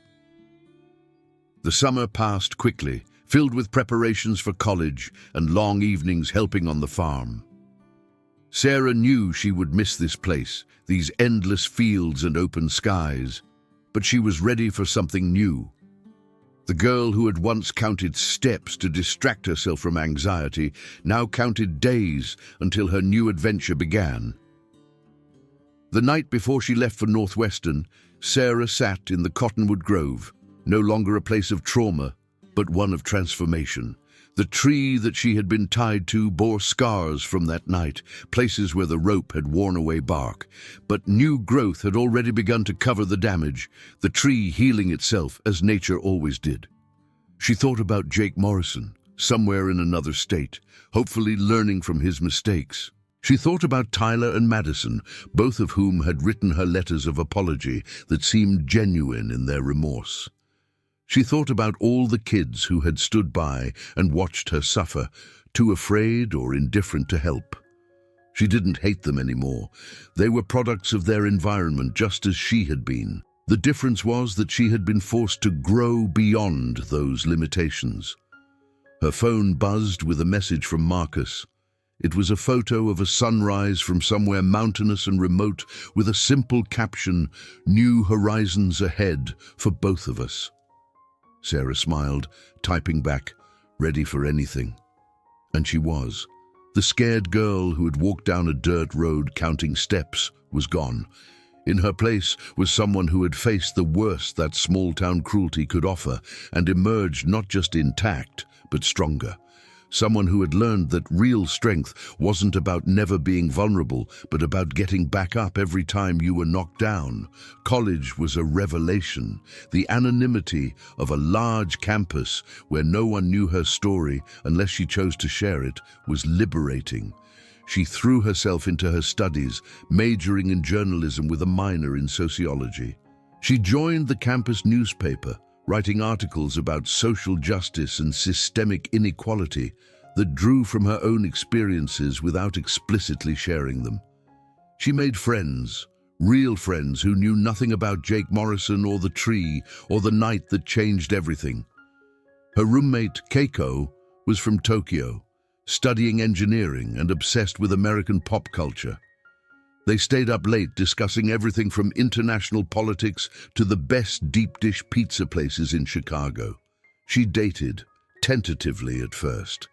Speaker 1: The summer passed quickly, filled with preparations for college and long evenings helping on the farm. Sarah knew she would miss this place, these endless fields and open skies, but she was ready for something new. The girl who had once counted steps to distract herself from anxiety now counted days until her new adventure began. The night before she left for Northwestern, Sarah sat in the Cottonwood Grove, no longer a place of trauma, but one of transformation. The tree that she had been tied to bore scars from that night, places where the rope had worn away bark. But new growth had already begun to cover the damage, the tree healing itself as nature always did. She thought about Jake Morrison, somewhere in another state, hopefully learning from his mistakes. She thought about Tyler and Madison, both of whom had written her letters of apology that seemed genuine in their remorse. She thought about all the kids who had stood by and watched her suffer, too afraid or indifferent to help. She didn't hate them anymore. They were products of their environment just as she had been. The difference was that she had been forced to grow beyond those limitations. Her phone buzzed with a message from Marcus. It was a photo of a sunrise from somewhere mountainous and remote with a simple caption, "New horizons ahead for both of us." Sarah smiled, typing back, ready for anything. And she was. The scared girl who had walked down a dirt road counting steps was gone. In her place was someone who had faced the worst that small-town cruelty could offer and emerged not just intact, but stronger. Someone who had learned that real strength wasn't about never being vulnerable, but about getting back up every time you were knocked down. College was a revelation. The anonymity of a large campus where no one knew her story unless she chose to share it was liberating. She threw herself into her studies, majoring in journalism with a minor in sociology. She joined the campus newspaper, writing articles about social justice and systemic inequality that drew from her own experiences without explicitly sharing them. She made friends, real friends who knew nothing about Jake Morrison or the tree or the night that changed everything. Her roommate, Keiko, was from Tokyo, studying engineering and obsessed with American pop culture. They stayed up late discussing everything from international politics to the best deep dish pizza places in Chicago. She dated, tentatively at first.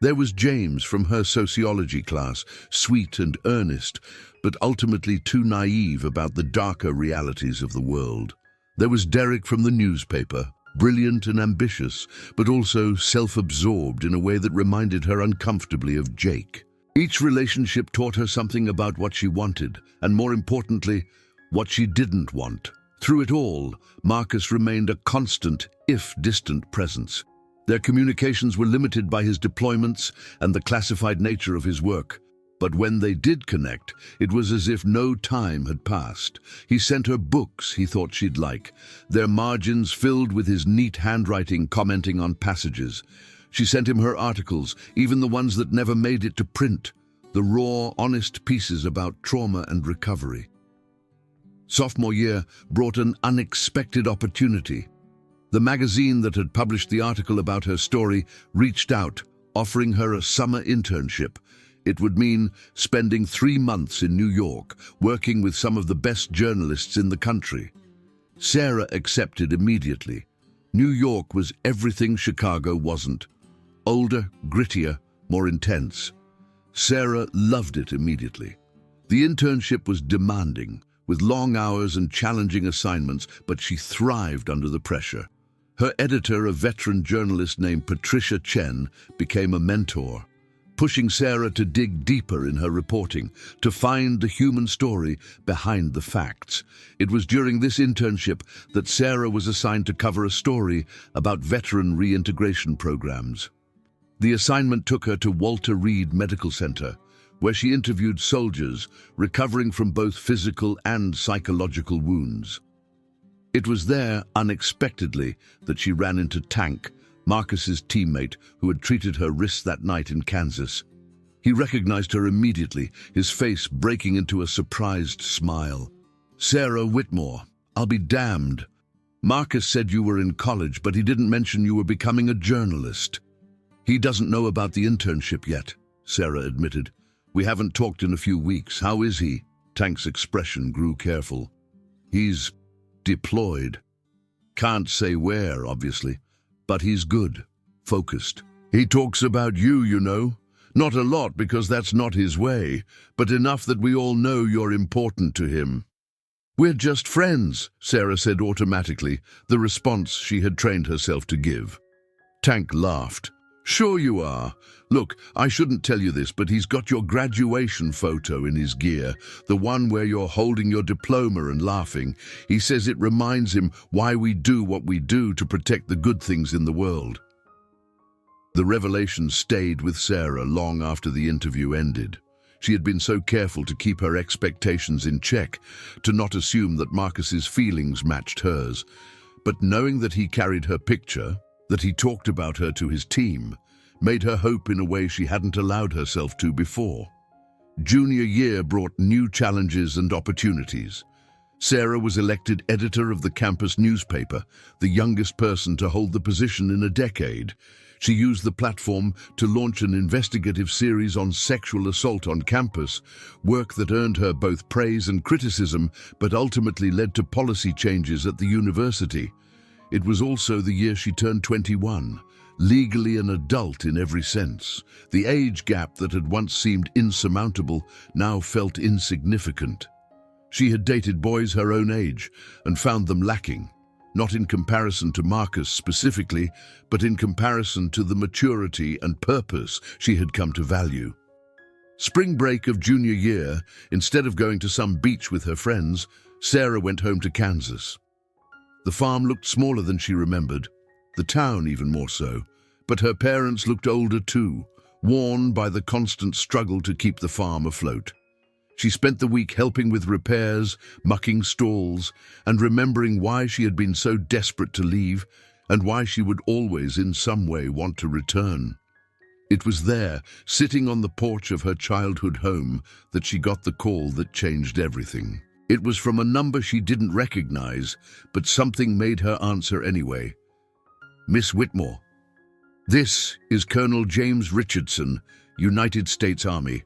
Speaker 1: There was James from her sociology class, sweet and earnest, but ultimately too naive about the darker realities of the world. There was Derek from the newspaper, brilliant and ambitious, but also self-absorbed in a way that reminded her uncomfortably of Jake. Each relationship taught her something about what she wanted, and more importantly, what she didn't want. Through it all, Marcus remained a constant, if distant, presence. Their communications were limited by his deployments and the classified nature of his work. But when they did connect, it was as if no time had passed. He sent her books he thought she'd like, their margins filled with his neat handwriting commenting on passages. She sent him her articles, even the ones that never made it to print, the raw, honest pieces about trauma and recovery. Sophomore year brought an unexpected opportunity. The magazine that had published the article about her story reached out, offering her a summer internship. It would mean spending 3 months in New York, working with some of the best journalists in the country. Sarah accepted immediately. New York was everything Chicago wasn't. Older, grittier, more intense. Sarah loved it immediately. The internship was demanding, with long hours and challenging assignments, but she thrived under the pressure. Her editor, a veteran journalist named Patricia Chen, became a mentor, pushing Sarah to dig deeper in her reporting, to find the human story behind the facts. It was during this internship that Sarah was assigned to cover a story about veteran reintegration programs. The assignment took her to Walter Reed Medical Center, where she interviewed soldiers recovering from both physical and psychological wounds. It was there, unexpectedly, that she ran into Tank, Marcus's teammate who had treated her wrist that night in Kansas. He recognized her immediately, his face breaking into a surprised smile. "Sarah Whitmore, I'll be damned." Marcus said you were in college, but he didn't mention you were becoming a journalist. He doesn't know about the internship yet, Sarah admitted. We haven't talked in a few weeks. How is he? Tank's expression grew careful. He's deployed. Can't say where, obviously, but he's good, focused. He talks about you, you know. Not a lot, because that's not his way, but enough that we all know you're important to him. We're just friends, Sarah said automatically, the response she had trained herself to give. Tank laughed. Sure you are. Look, I shouldn't tell you this, but he's got your graduation photo in his gear, the one where you're holding your diploma and laughing. He says it reminds him why we do what we do to protect the good things in the world. The revelation stayed with Sarah long after the interview ended. She had been so careful to keep her expectations in check, to not assume that Marcus's feelings matched hers. But knowing that he carried her picture, that he talked about her to his team, made her hope in a way she hadn't allowed herself to before. Junior year brought new challenges and opportunities. Sarah was elected editor of the campus newspaper, the youngest person to hold the position in a decade. She used the platform to launch an investigative series on sexual assault on campus, work that earned her both praise and criticism, but ultimately led to policy changes at the university. It was also the year she turned 21, legally an adult in every sense. The age gap that had once seemed insurmountable now felt insignificant. She had dated boys her own age and found them lacking. Not in comparison to Marcus specifically, but in comparison to the maturity and purpose she had come to value. Spring break of junior year, instead of going to some beach with her friends, Sarah went home to Kansas. The farm looked smaller than she remembered, the town even more so, but her parents looked older too, worn by the constant struggle to keep the farm afloat. She spent the week helping with repairs, mucking stalls, and remembering why she had been so desperate to leave and why she would always in some way want to return. It was there, sitting on the porch of her childhood home, that she got the call that changed everything. It was from a number she didn't recognize, but something made her answer anyway. Miss Whitmore. This is Colonel James Richardson, United States Army.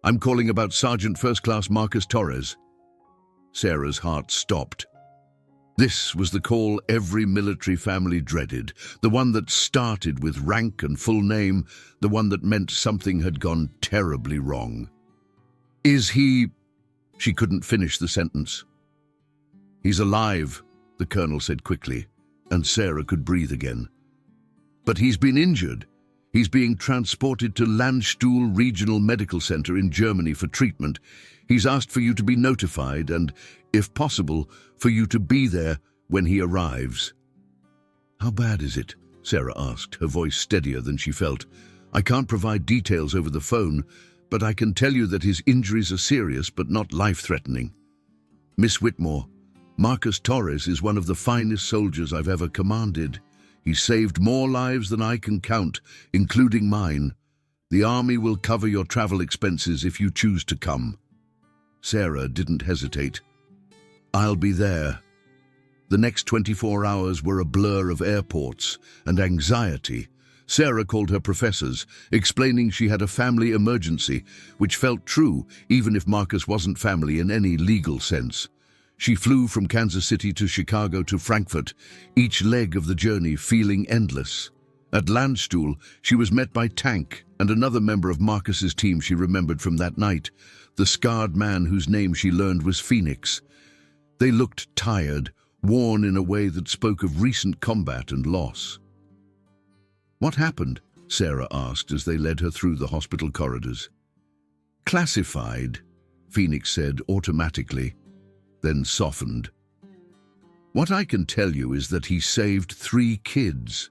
Speaker 1: I'm calling about Sergeant First Class Marcus Torres. Sarah's heart stopped. This was the call every military family dreaded, the one that started with rank and full name, the one that meant something had gone terribly wrong. Is he... She couldn't finish the sentence. He's alive, the colonel said quickly, and Sarah could breathe again. But he's been injured. He's being transported to Landstuhl Regional Medical Center in Germany for treatment. He's asked for you to be notified and, if possible, for you to be there when he arrives. How bad is it? Sarah asked, her voice steadier than she felt. I can't provide details over the phone, but I can tell you that his injuries are serious but not life-threatening. Miss Whitmore, Marcus Torres is one of the finest soldiers I've ever commanded. He saved more lives than I can count, including mine. The Army will cover your travel expenses if you choose to come. Sarah didn't hesitate. I'll be there. The next 24 hours were a blur of airports and anxiety. Sarah called her professors, explaining she had a family emergency, which felt true even if Marcus wasn't family in any legal sense. She flew from Kansas City to Chicago to Frankfurt, each leg of the journey feeling endless. At Landstuhl, she was met by Tank and another member of Marcus's team she remembered from that night, the scarred man whose name she learned was Phoenix. They looked tired, worn in a way that spoke of recent combat and loss. What happened? Sarah asked as they led her through the hospital corridors. Classified, Phoenix said automatically, then softened. What I can tell you is that he saved 3 kids.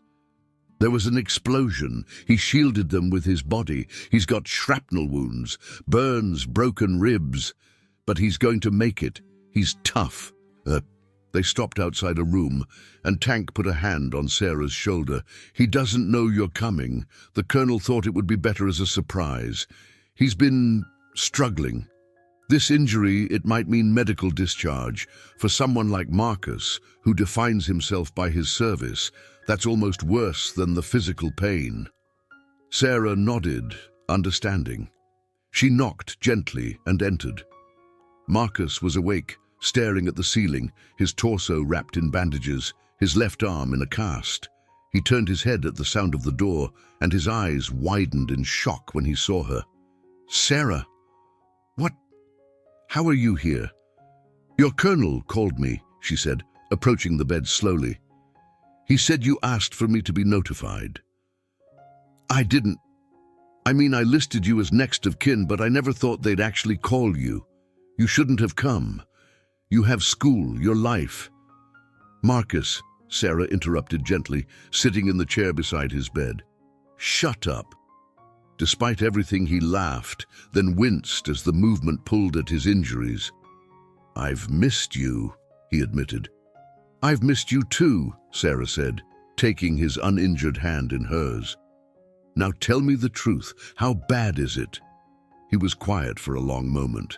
Speaker 1: There was an explosion. He shielded them with his body. He's got shrapnel wounds, burns, broken ribs. But he's going to make it. He's tough. They stopped outside a room, and Tank put a hand on Sarah's shoulder. He doesn't know you're coming. The colonel thought it would be better as a surprise. He's been struggling. This injury, it might mean medical discharge. For someone like Marcus, who defines himself by his service, that's almost worse than the physical pain. Sarah nodded, understanding. She knocked gently and entered. Marcus was awake, staring at the ceiling, his torso wrapped in bandages, his left arm in a cast. He turned his head at the sound of the door, and his eyes widened in shock when he saw her. "Sarah! What? How are you here?" "Your colonel called me," she said, approaching the bed slowly. "He said you asked for me to be notified." "I didn't. I mean, I listed you as next of kin, but I never thought they'd actually call you. You shouldn't have come. You have school, your life." "Marcus," Sarah interrupted gently, sitting in the chair beside his bed. "Shut up." Despite everything, he laughed, then winced as the movement pulled at his injuries. "I've missed you," he admitted. "I've missed you too," Sarah said, taking his uninjured hand in hers. "Now tell me the truth. How bad is it?" He was quiet for a long moment.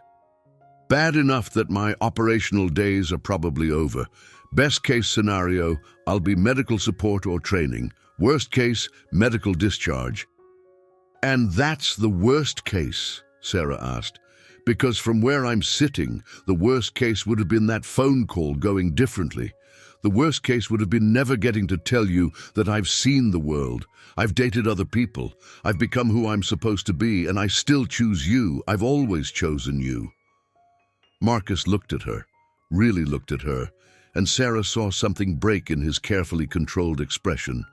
Speaker 1: "Bad enough that my operational days are probably over. Best case scenario, I'll be medical support or training. Worst case, medical discharge." "And that's the worst case?" Sarah asked. "Because from where I'm sitting, the worst case would have been that phone call going differently. The worst case would have been never getting to tell you that I've seen the world. I've dated other people. I've become who I'm supposed to be, and I still choose you. I've always chosen you." Marcus looked at her, really looked at her, and Sarah saw something break in his carefully controlled expression.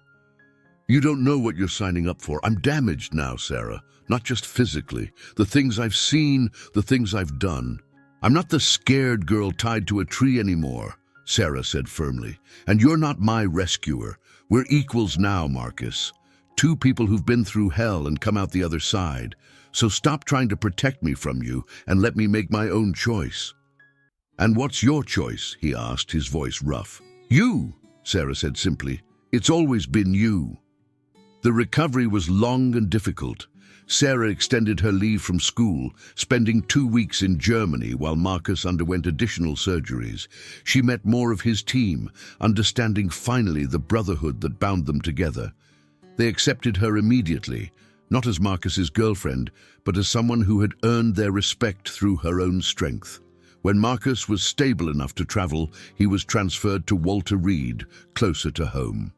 Speaker 1: "You don't know what you're signing up for. I'm damaged now, Sarah, not just physically. The things I've seen, the things I've done. I'm not the scared girl tied to a tree anymore," Sarah said firmly. "And you're not my rescuer. We're equals now, Marcus. Two people who've been through hell and come out the other side. So stop trying to protect me from you and let me make my own choice." "And what's your choice?" he asked, his voice rough. "You," Sarah said simply. "It's always been you." The recovery was long and difficult. Sarah extended her leave from school, spending 2 weeks in Germany while Marcus underwent additional surgeries. She met more of his team, understanding finally the brotherhood that bound them together. They accepted her immediately, not as Marcus's girlfriend, but as someone who had earned their respect through her own strength. When Marcus was stable enough to travel, he was transferred to Walter Reed, closer to home.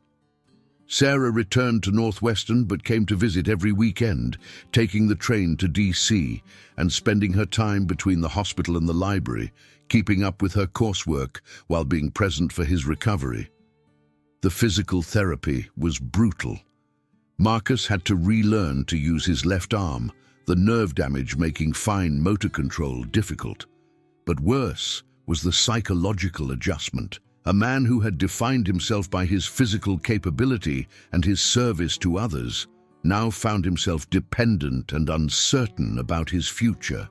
Speaker 1: Sarah returned to Northwestern but came to visit every weekend, taking the train to D.C. and spending her time between the hospital and the library, keeping up with her coursework while being present for his recovery. The physical therapy was brutal. Marcus had to relearn to use his left arm, the nerve damage making fine motor control difficult. But worse was the psychological adjustment. A man who had defined himself by his physical capability and his service to others now found himself dependent and uncertain about his future.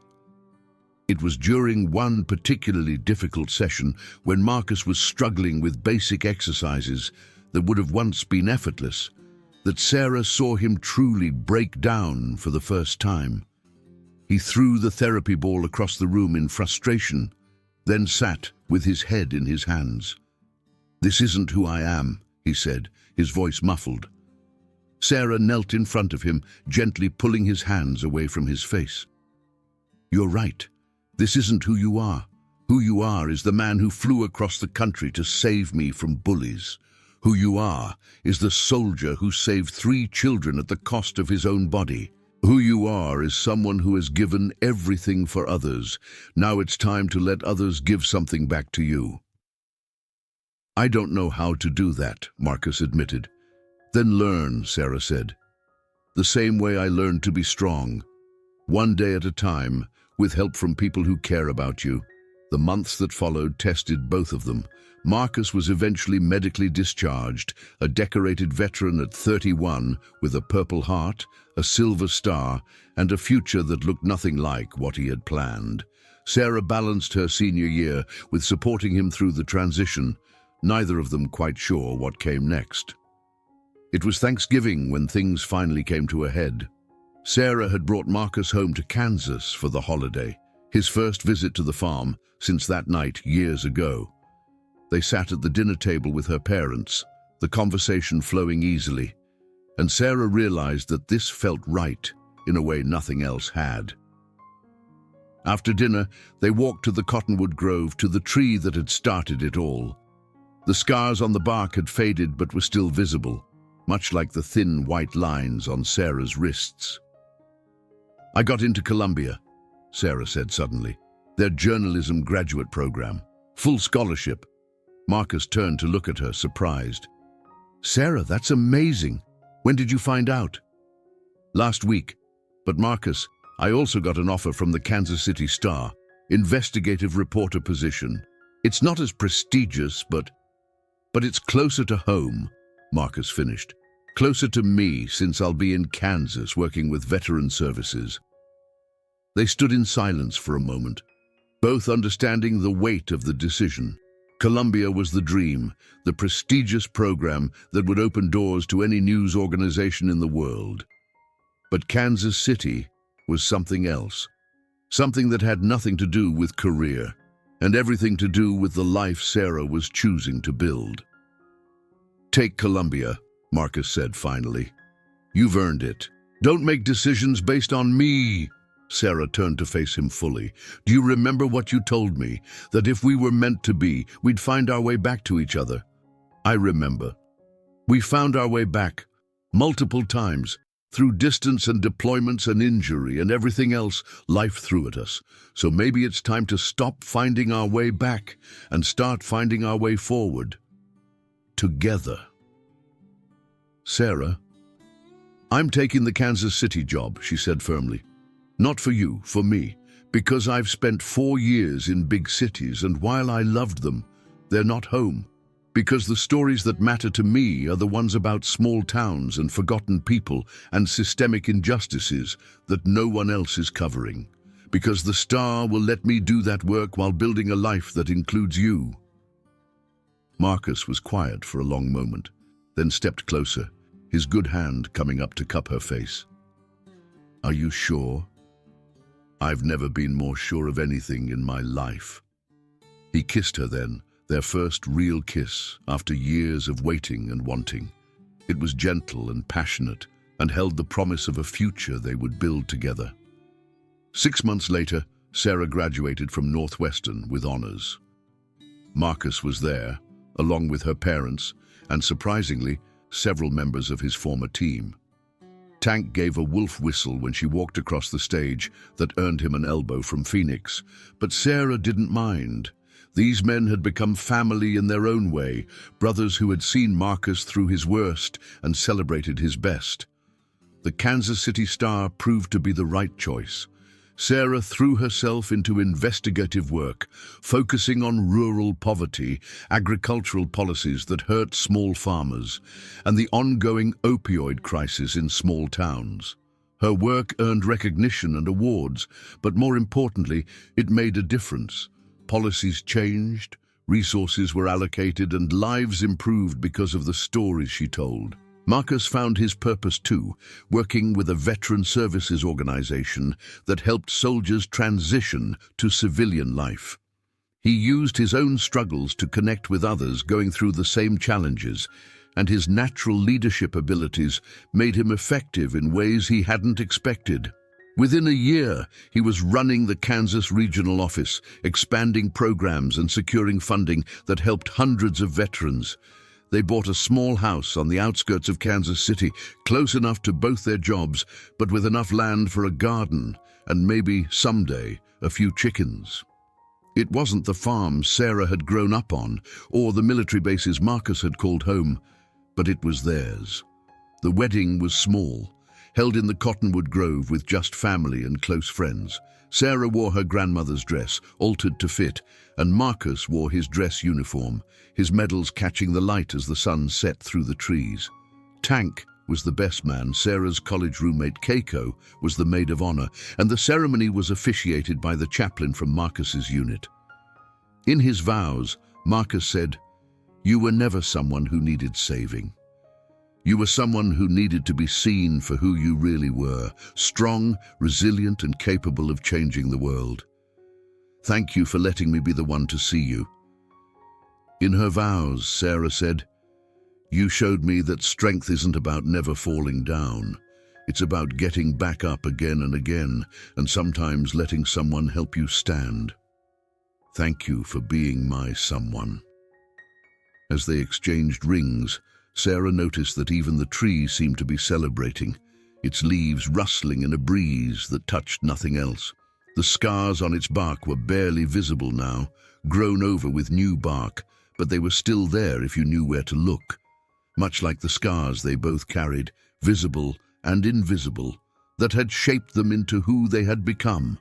Speaker 1: It was during one particularly difficult session, when Marcus was struggling with basic exercises that would have once been effortless, that Sarah saw him truly break down for the first time. He threw the therapy ball across the room in frustration, then sat with his head in his hands. "This isn't who I am," he said, his voice muffled. Sarah knelt in front of him, gently pulling his hands away from his face. "You're right. This isn't who you are. Who you are is the man who flew across the country to save me from bullies. Who you are is the soldier who saved 3 children at the cost of his own body. Who you are is someone who has given everything for others. Now it's time to let others give something back to you." "I don't know how to do that," Marcus admitted. "Then learn," Sarah said. "The same way I learned to be strong. One day at a time, with help from people who care about you." The months that followed tested both of them. Marcus was eventually medically discharged, a decorated veteran at 31 with a Purple Heart, a Silver Star, and a future that looked nothing like what he had planned. Sarah balanced her senior year with supporting him through the transition, neither of them quite sure what came next. It was Thanksgiving when things finally came to a head. Sarah had brought Marcus home to Kansas for the holiday. His first visit to the farm since that night years ago. They sat at the dinner table with her parents, the conversation flowing easily, and Sarah realized that this felt right in a way nothing else had. After dinner, they walked to the cottonwood grove, to the tree that had started it all. The scars on the bark had faded but were still visible, much like the thin white lines on Sarah's wrists. "I got into Columbia," Sarah said suddenly. "Their journalism graduate program. Full scholarship." Marcus turned to look at her, surprised. "Sarah, that's amazing. When did you find out?" "Last week. But Marcus, I also got an offer from the Kansas City Star, investigative reporter position. It's not as prestigious, but it's closer to home," Marcus finished. "Closer to me, since I'll be in Kansas working with veteran services." They stood in silence for a moment, both understanding the weight of the decision. Columbia was the dream, the prestigious program that would open doors to any news organization in the world. But Kansas City was something else, something that had nothing to do with career, and everything to do with the life Sarah was choosing to build. "Take Columbia," Marcus said finally. "You've earned it. Don't make decisions based on me." Sarah turned to face him fully. "Do you remember what you told me? That if we were meant to be, we'd find our way back to each other." "I remember. We found our way back, multiple times, through distance and deployments and injury and everything else life threw at us. So maybe it's time to stop finding our way back and start finding our way forward. Together." "Sarah, I'm taking the Kansas City job," she said firmly. "Not for you, for me, because I've spent 4 years in big cities, and while I loved them, they're not home. Because the stories that matter to me are the ones about small towns and forgotten people and systemic injustices that no one else is covering. Because the Star will let me do that work while building a life that includes you." Marcus was quiet for a long moment, then stepped closer, his good hand coming up to cup her face. "Are you sure?" "I've never been more sure of anything in my life." He kissed her then, their first real kiss after years of waiting and wanting. It was gentle and passionate and held the promise of a future they would build together. 6 months later, Sarah graduated from Northwestern with honors. Marcus was there, along with her parents, and surprisingly, several members of his former team. Tank gave a wolf whistle when she walked across the stage that earned him an elbow from Phoenix, but Sarah didn't mind. These men had become family in their own way, brothers who had seen Marcus through his worst and celebrated his best. The Kansas City Star proved to be the right choice. Sarah threw herself into investigative work, focusing on rural poverty, agricultural policies that hurt small farmers, and the ongoing opioid crisis in small towns. Her work earned recognition and awards, but more importantly, it made a difference. Policies changed, resources were allocated, and lives improved because of the stories she told. Marcus found his purpose too, working with a veteran services organization that helped soldiers transition to civilian life. He used his own struggles to connect with others going through the same challenges, and his natural leadership abilities made him effective in ways he hadn't expected. Within a year, he was running the Kansas Regional Office, expanding programs and securing funding that helped hundreds of veterans. They bought a small house on the outskirts of Kansas City, close enough to both their jobs, but with enough land for a garden and maybe, someday, a few chickens. It wasn't the farm Sarah had grown up on, or the military bases Marcus had called home, but it was theirs. The wedding was small, held in the cottonwood grove with just family and close friends. Sarah wore her grandmother's dress, altered to fit, and Marcus wore his dress uniform, his medals catching the light as the sun set through the trees. Tank was the best man, Sarah's college roommate Keiko was the maid of honor, and the ceremony was officiated by the chaplain from Marcus's unit. In his vows, Marcus said, "You were never someone who needed saving. You were someone who needed to be seen for who you really were, strong, resilient, and capable of changing the world." Thank you for letting me be the one to see you." In her vows, Sarah said, "You showed me that strength isn't about never falling down. It's about getting back up again and again, and sometimes letting someone help you stand. Thank you for being my someone." As they exchanged rings, Sarah noticed that even the tree seemed to be celebrating, its leaves rustling in a breeze that touched nothing else. The scars on its bark were barely visible now, grown over with new bark, but they were still there if you knew where to look. Much like the scars they both carried, visible and invisible, that had shaped them into who they had become.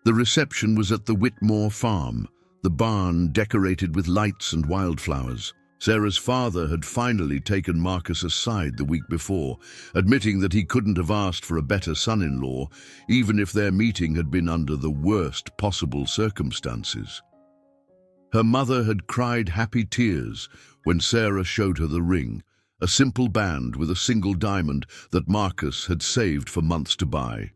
Speaker 1: The reception was at the Whitmore farm, the barn decorated with lights and wildflowers. Sarah's father had finally taken Marcus aside the week before, admitting that he couldn't have asked for a better son-in-law, even if their meeting had been under the worst possible circumstances. Her mother had cried happy tears when Sarah showed her the ring, a simple band with a single diamond that Marcus had saved for months to buy.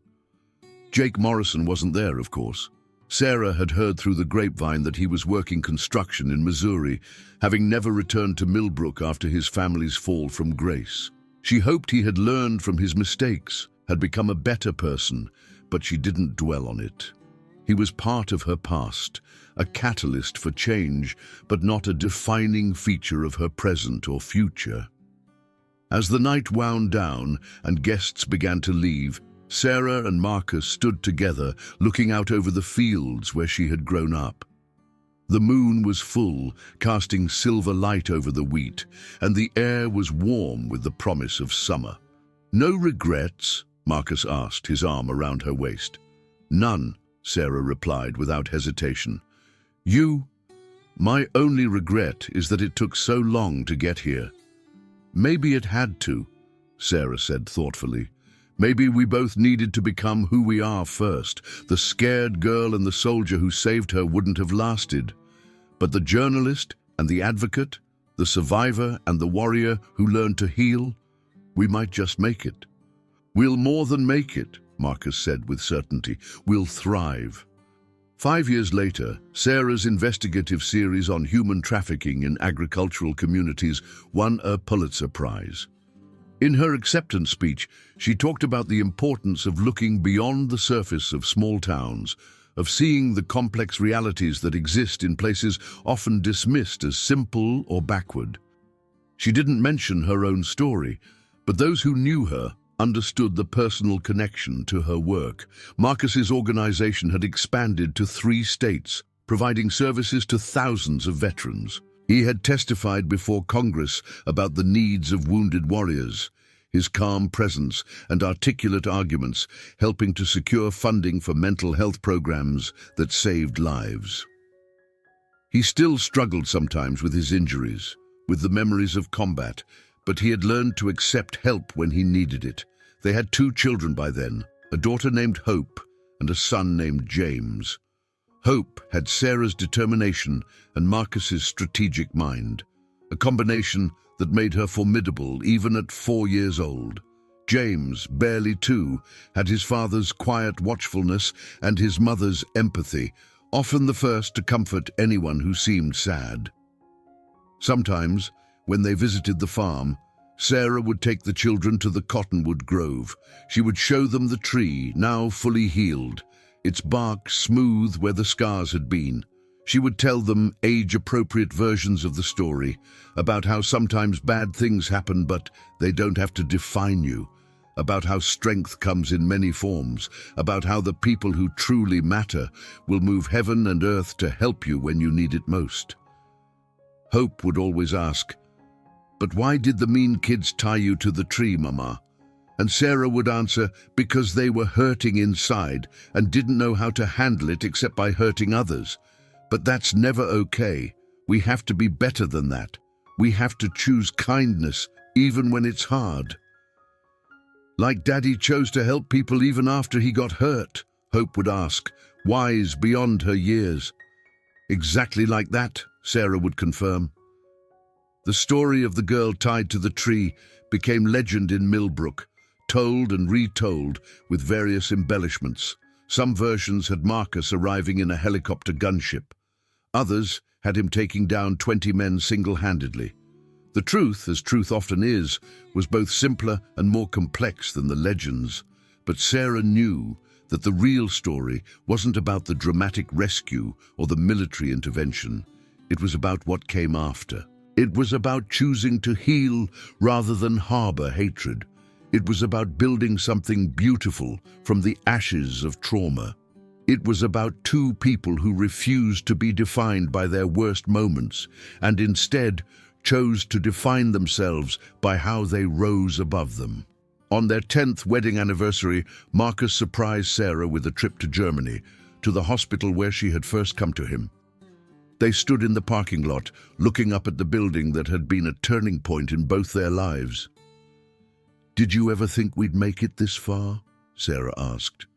Speaker 1: Jake Morrison wasn't there, of course. Sarah had heard through the grapevine that he was working construction in Missouri, having never returned to Millbrook after his family's fall from grace. She hoped he had learned from his mistakes, had become a better person, but she didn't dwell on it. He was part of her past, a catalyst for change, but not a defining feature of her present or future. As the night wound down and guests began to leave, Sarah and Marcus stood together, looking out over the fields where she had grown up. The moon was full, casting silver light over the wheat, and the air was warm with the promise of summer. "No regrets?" Marcus asked, his arm around her waist. "None," Sarah replied without hesitation. My only regret is that it took so long to get here." "Maybe it had to," Sarah said thoughtfully. "Maybe we both needed to become who we are first. The scared girl and the soldier who saved her wouldn't have lasted. But the journalist and the advocate, the survivor and the warrior who learned to heal, we might just make it." "We'll more than make it," Marcus said with certainty. "We'll thrive." 5 years later, Sarah's investigative series on human trafficking in agricultural communities won a Pulitzer Prize. In her acceptance speech, she talked about the importance of looking beyond the surface of small towns, of seeing the complex realities that exist in places often dismissed as simple or backward. She didn't mention her own story, but those who knew her understood the personal connection to her work. Marcus's organization had expanded to 3 states, providing services to thousands of veterans. He had testified before Congress about the needs of wounded warriors, his calm presence and articulate arguments helping to secure funding for mental health programs that saved lives. He still struggled sometimes with his injuries, with the memories of combat, but he had learned to accept help when he needed it. They had 2 children by then, a daughter named Hope and a son named James. Hope had Sarah's determination and Marcus's strategic mind, a combination that made her formidable even at 4 years old. James, barely 2, had his father's quiet watchfulness and his mother's empathy, often the first to comfort anyone who seemed sad. Sometimes, when they visited the farm, Sarah would take the children to the cottonwood grove. She would show them the tree, now fully healed, its bark smooth where the scars had been. She would tell them age-appropriate versions of the story, about how sometimes bad things happen but they don't have to define you, about how strength comes in many forms, about how the people who truly matter will move heaven and earth to help you when you need it most. Hope would always ask, "But why did the mean kids tie you to the tree, Mama?" And Sarah would answer, "Because they were hurting inside and didn't know how to handle it except by hurting others. But that's never okay. We have to be better than that. We have to choose kindness, even when it's hard." "Like Daddy chose to help people even after he got hurt?" Hope would ask, wise beyond her years. "Exactly like that," Sarah would confirm. The story of the girl tied to the tree became legend in Millbrook, told and retold with various embellishments. Some versions had Marcus arriving in a helicopter gunship. Others had him taking down 20 men single-handedly. The truth, as truth often is, was both simpler and more complex than the legends. But Sarah knew that the real story wasn't about the dramatic rescue or the military intervention. It was about what came after. It was about choosing to heal rather than harbor hatred. It was about building something beautiful from the ashes of trauma. It was about two people who refused to be defined by their worst moments and instead chose to define themselves by how they rose above them. On their 10th wedding anniversary, Marcus surprised Sarah with a trip to Germany, to the hospital where she had first come to him. They stood in the parking lot, looking up at the building that had been a turning point in both their lives. "Did you ever think we'd make it this far?" Sarah asked.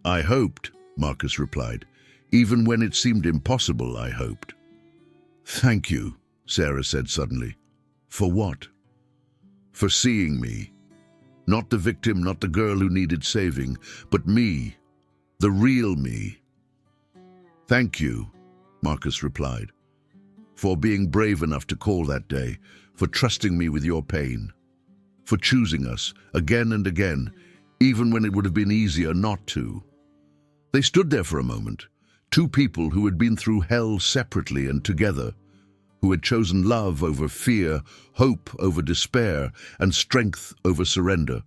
Speaker 1: "I hoped," Marcus replied. "Even when it seemed impossible, I hoped." "Thank you," Sarah said suddenly. "For what?" "For seeing me. Not the victim, not the girl who needed saving, but me, the real me." "Thank you," Marcus replied, "for being brave enough to call that day, for trusting me with your pain, for choosing us again and again, even when it would have been easier not to." They stood there for a moment, two people who had been through hell separately and together, who had chosen love over fear, hope over despair, and strength over surrender.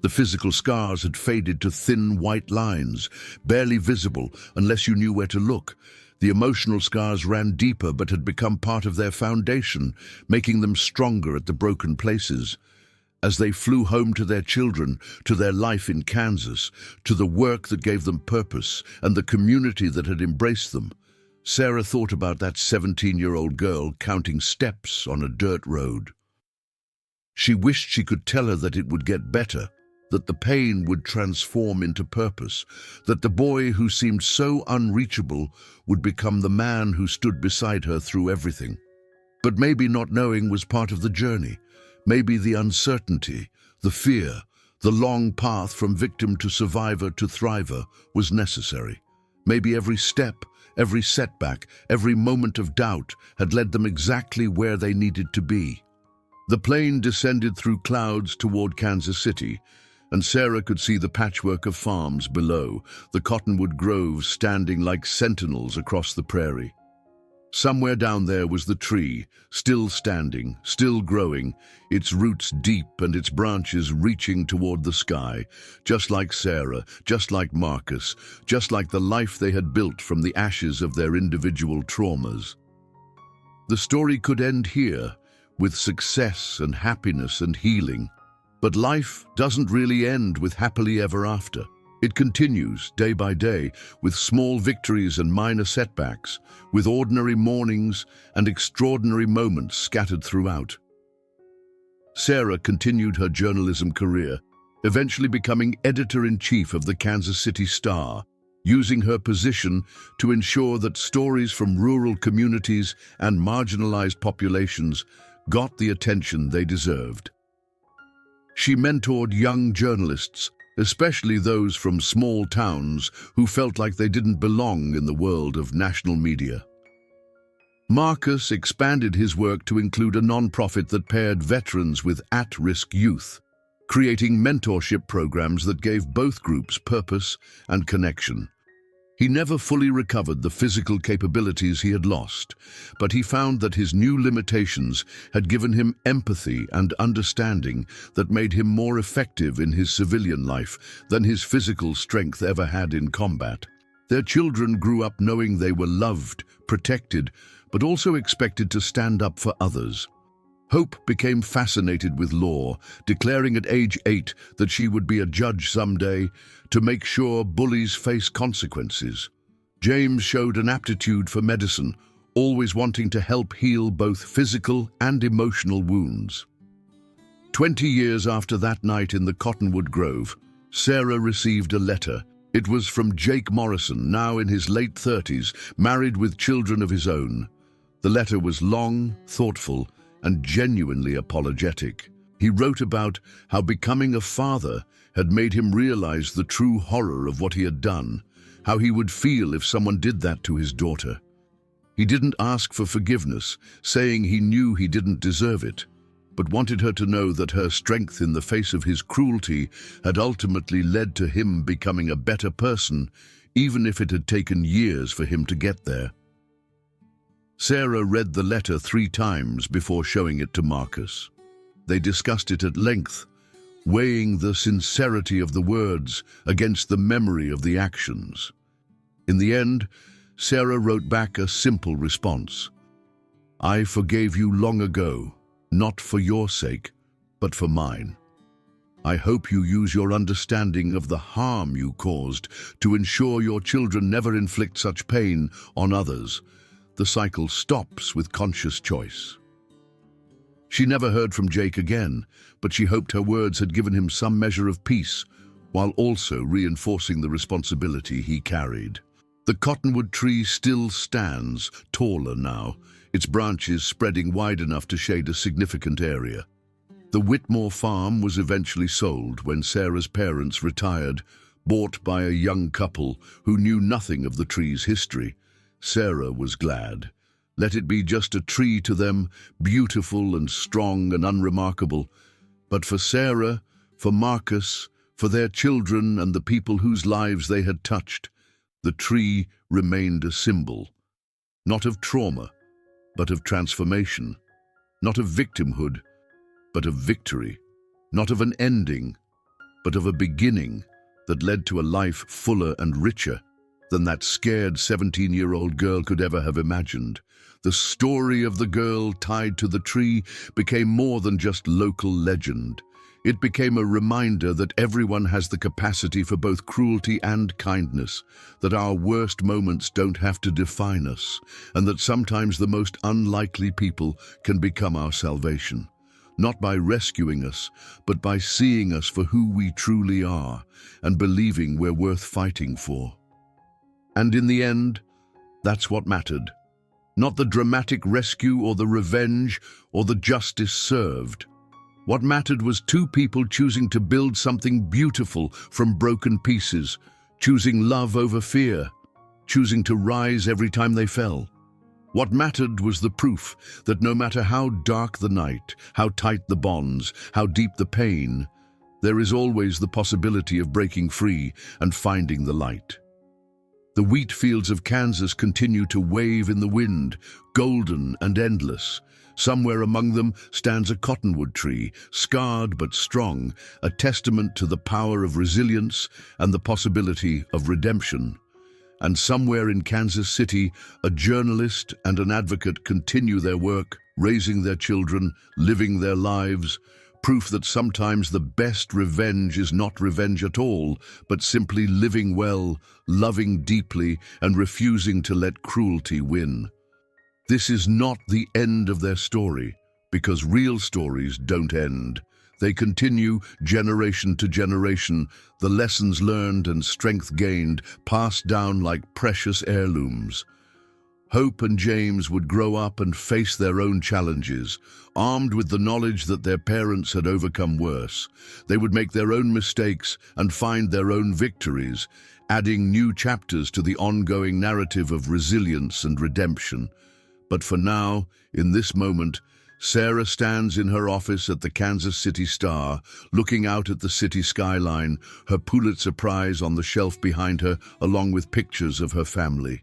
Speaker 1: The physical scars had faded to thin white lines, barely visible unless you knew where to look. The emotional scars ran deeper but had become part of their foundation, making them stronger at the broken places. As they flew home to their children, to their life in Kansas, to the work that gave them purpose and the community that had embraced them, Sarah thought about that 17-year-old girl counting steps on a dirt road. She wished she could tell her that it would get better, that the pain would transform into purpose, that the boy who seemed so unreachable would become the man who stood beside her through everything. But maybe not knowing was part of the journey. Maybe the uncertainty, the fear, the long path from victim to survivor to thriver was necessary. Maybe every step, every setback, every moment of doubt had led them exactly where they needed to be. The plane descended through clouds toward Kansas City, and Sarah could see the patchwork of farms below, the cottonwood groves standing like sentinels across the prairie. Somewhere down there was the tree, still standing, still growing, its roots deep and its branches reaching toward the sky, just like Sarah, just like Marcus, just like the life they had built from the ashes of their individual traumas. The story could end here, with success and happiness and healing. But life doesn't really end with happily ever after. It continues day by day with small victories and minor setbacks, with ordinary mornings and extraordinary moments scattered throughout. Sarah continued her journalism career, eventually becoming editor-in-chief of the Kansas City Star, using her position to ensure that stories from rural communities and marginalized populations got the attention they deserved. She mentored young journalists, especially those from small towns who felt like they didn't belong in the world of national media. Marcus expanded his work to include a nonprofit that paired veterans with at-risk youth, creating mentorship programs that gave both groups purpose and connection. He never fully recovered the physical capabilities he had lost, but he found that his new limitations had given him empathy and understanding that made him more effective in his civilian life than his physical strength ever had in combat. Their children grew up knowing they were loved, protected, but also expected to stand up for others. Hope became fascinated with law, declaring at age 8 that she would be a judge someday to make sure bullies face consequences. James showed an aptitude for medicine, always wanting to help heal both physical and emotional wounds. 20 years after that night in the Cottonwood Grove, Sarah received a letter. It was from Jake Morrison, now in his late 30s, married with children of his own. The letter was long, thoughtful, and genuinely apologetic. He wrote about how becoming a father had made him realize the true horror of what he had done, how he would feel if someone did that to his daughter. He didn't ask for forgiveness, saying he knew he didn't deserve it, but wanted her to know that her strength in the face of his cruelty had ultimately led to him becoming a better person, even if it had taken years for him to get there. Sarah read the letter 3 times before showing it to Marcus. They discussed it at length, weighing the sincerity of the words against the memory of the actions. In the end, Sarah wrote back a simple response. "I forgave you long ago, not for your sake, but for mine. I hope you use your understanding of the harm you caused to ensure your children never inflict such pain on others. The cycle stops with conscious choice." She never heard from Jake again, but she hoped her words had given him some measure of peace, while also reinforcing the responsibility he carried. The cottonwood tree still stands, taller now, its branches spreading wide enough to shade a significant area. The Whitmore farm was eventually sold when Sarah's parents retired, bought by a young couple who knew nothing of the tree's history. Sarah was glad. Let it be just a tree to them, beautiful and strong and unremarkable. But for Sarah, for Marcus, for their children and the people whose lives they had touched, the tree remained a symbol, not of trauma, but of transformation, not of victimhood, but of victory, not of an ending, but of a beginning that led to a life fuller and richer than that scared 17-year-old girl could ever have imagined. The story of the girl tied to the tree became more than just local legend. It became a reminder that everyone has the capacity for both cruelty and kindness, that our worst moments don't have to define us, and that sometimes the most unlikely people can become our salvation. Not by rescuing us, but by seeing us for who we truly are and believing we're worth fighting for. And in the end, that's what mattered. Not the dramatic rescue or the revenge or the justice served. What mattered was 2 people choosing to build something beautiful from broken pieces, choosing love over fear, choosing to rise every time they fell. What mattered was the proof that no matter how dark the night, how tight the bonds, how deep the pain, there is always the possibility of breaking free and finding the light. The wheat fields of Kansas continue to wave in the wind, golden and endless. Somewhere among them stands a cottonwood tree, scarred but strong, a testament to the power of resilience and the possibility of redemption. And somewhere in Kansas City, a journalist and an advocate continue their work, raising their children, living their lives, proof that sometimes the best revenge is not revenge at all, but simply living well, loving deeply, and refusing to let cruelty win. This is not the end of their story, because real stories don't end. They continue generation to generation, the lessons learned and strength gained, passed down like precious heirlooms. Hope and James would grow up and face their own challenges, armed with the knowledge that their parents had overcome worse. They would make their own mistakes and find their own victories, adding new chapters to the ongoing narrative of resilience and redemption. But for now, in this moment, Sarah stands in her office at the Kansas City Star, looking out at the city skyline, her Pulitzer Prize on the shelf behind her, along with pictures of her family.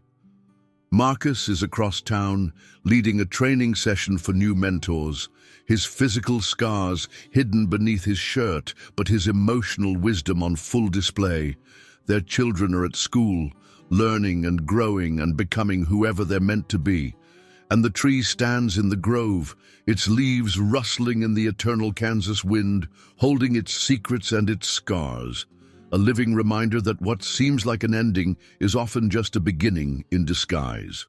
Speaker 1: Marcus is across town, leading a training session for new mentors, his physical scars hidden beneath his shirt, but his emotional wisdom on full display. Their children are at school, learning and growing and becoming whoever they're meant to be. And the tree stands in the grove, its leaves rustling in the eternal Kansas wind, holding its secrets and its scars. A living reminder that what seems like an ending is often just a beginning in disguise.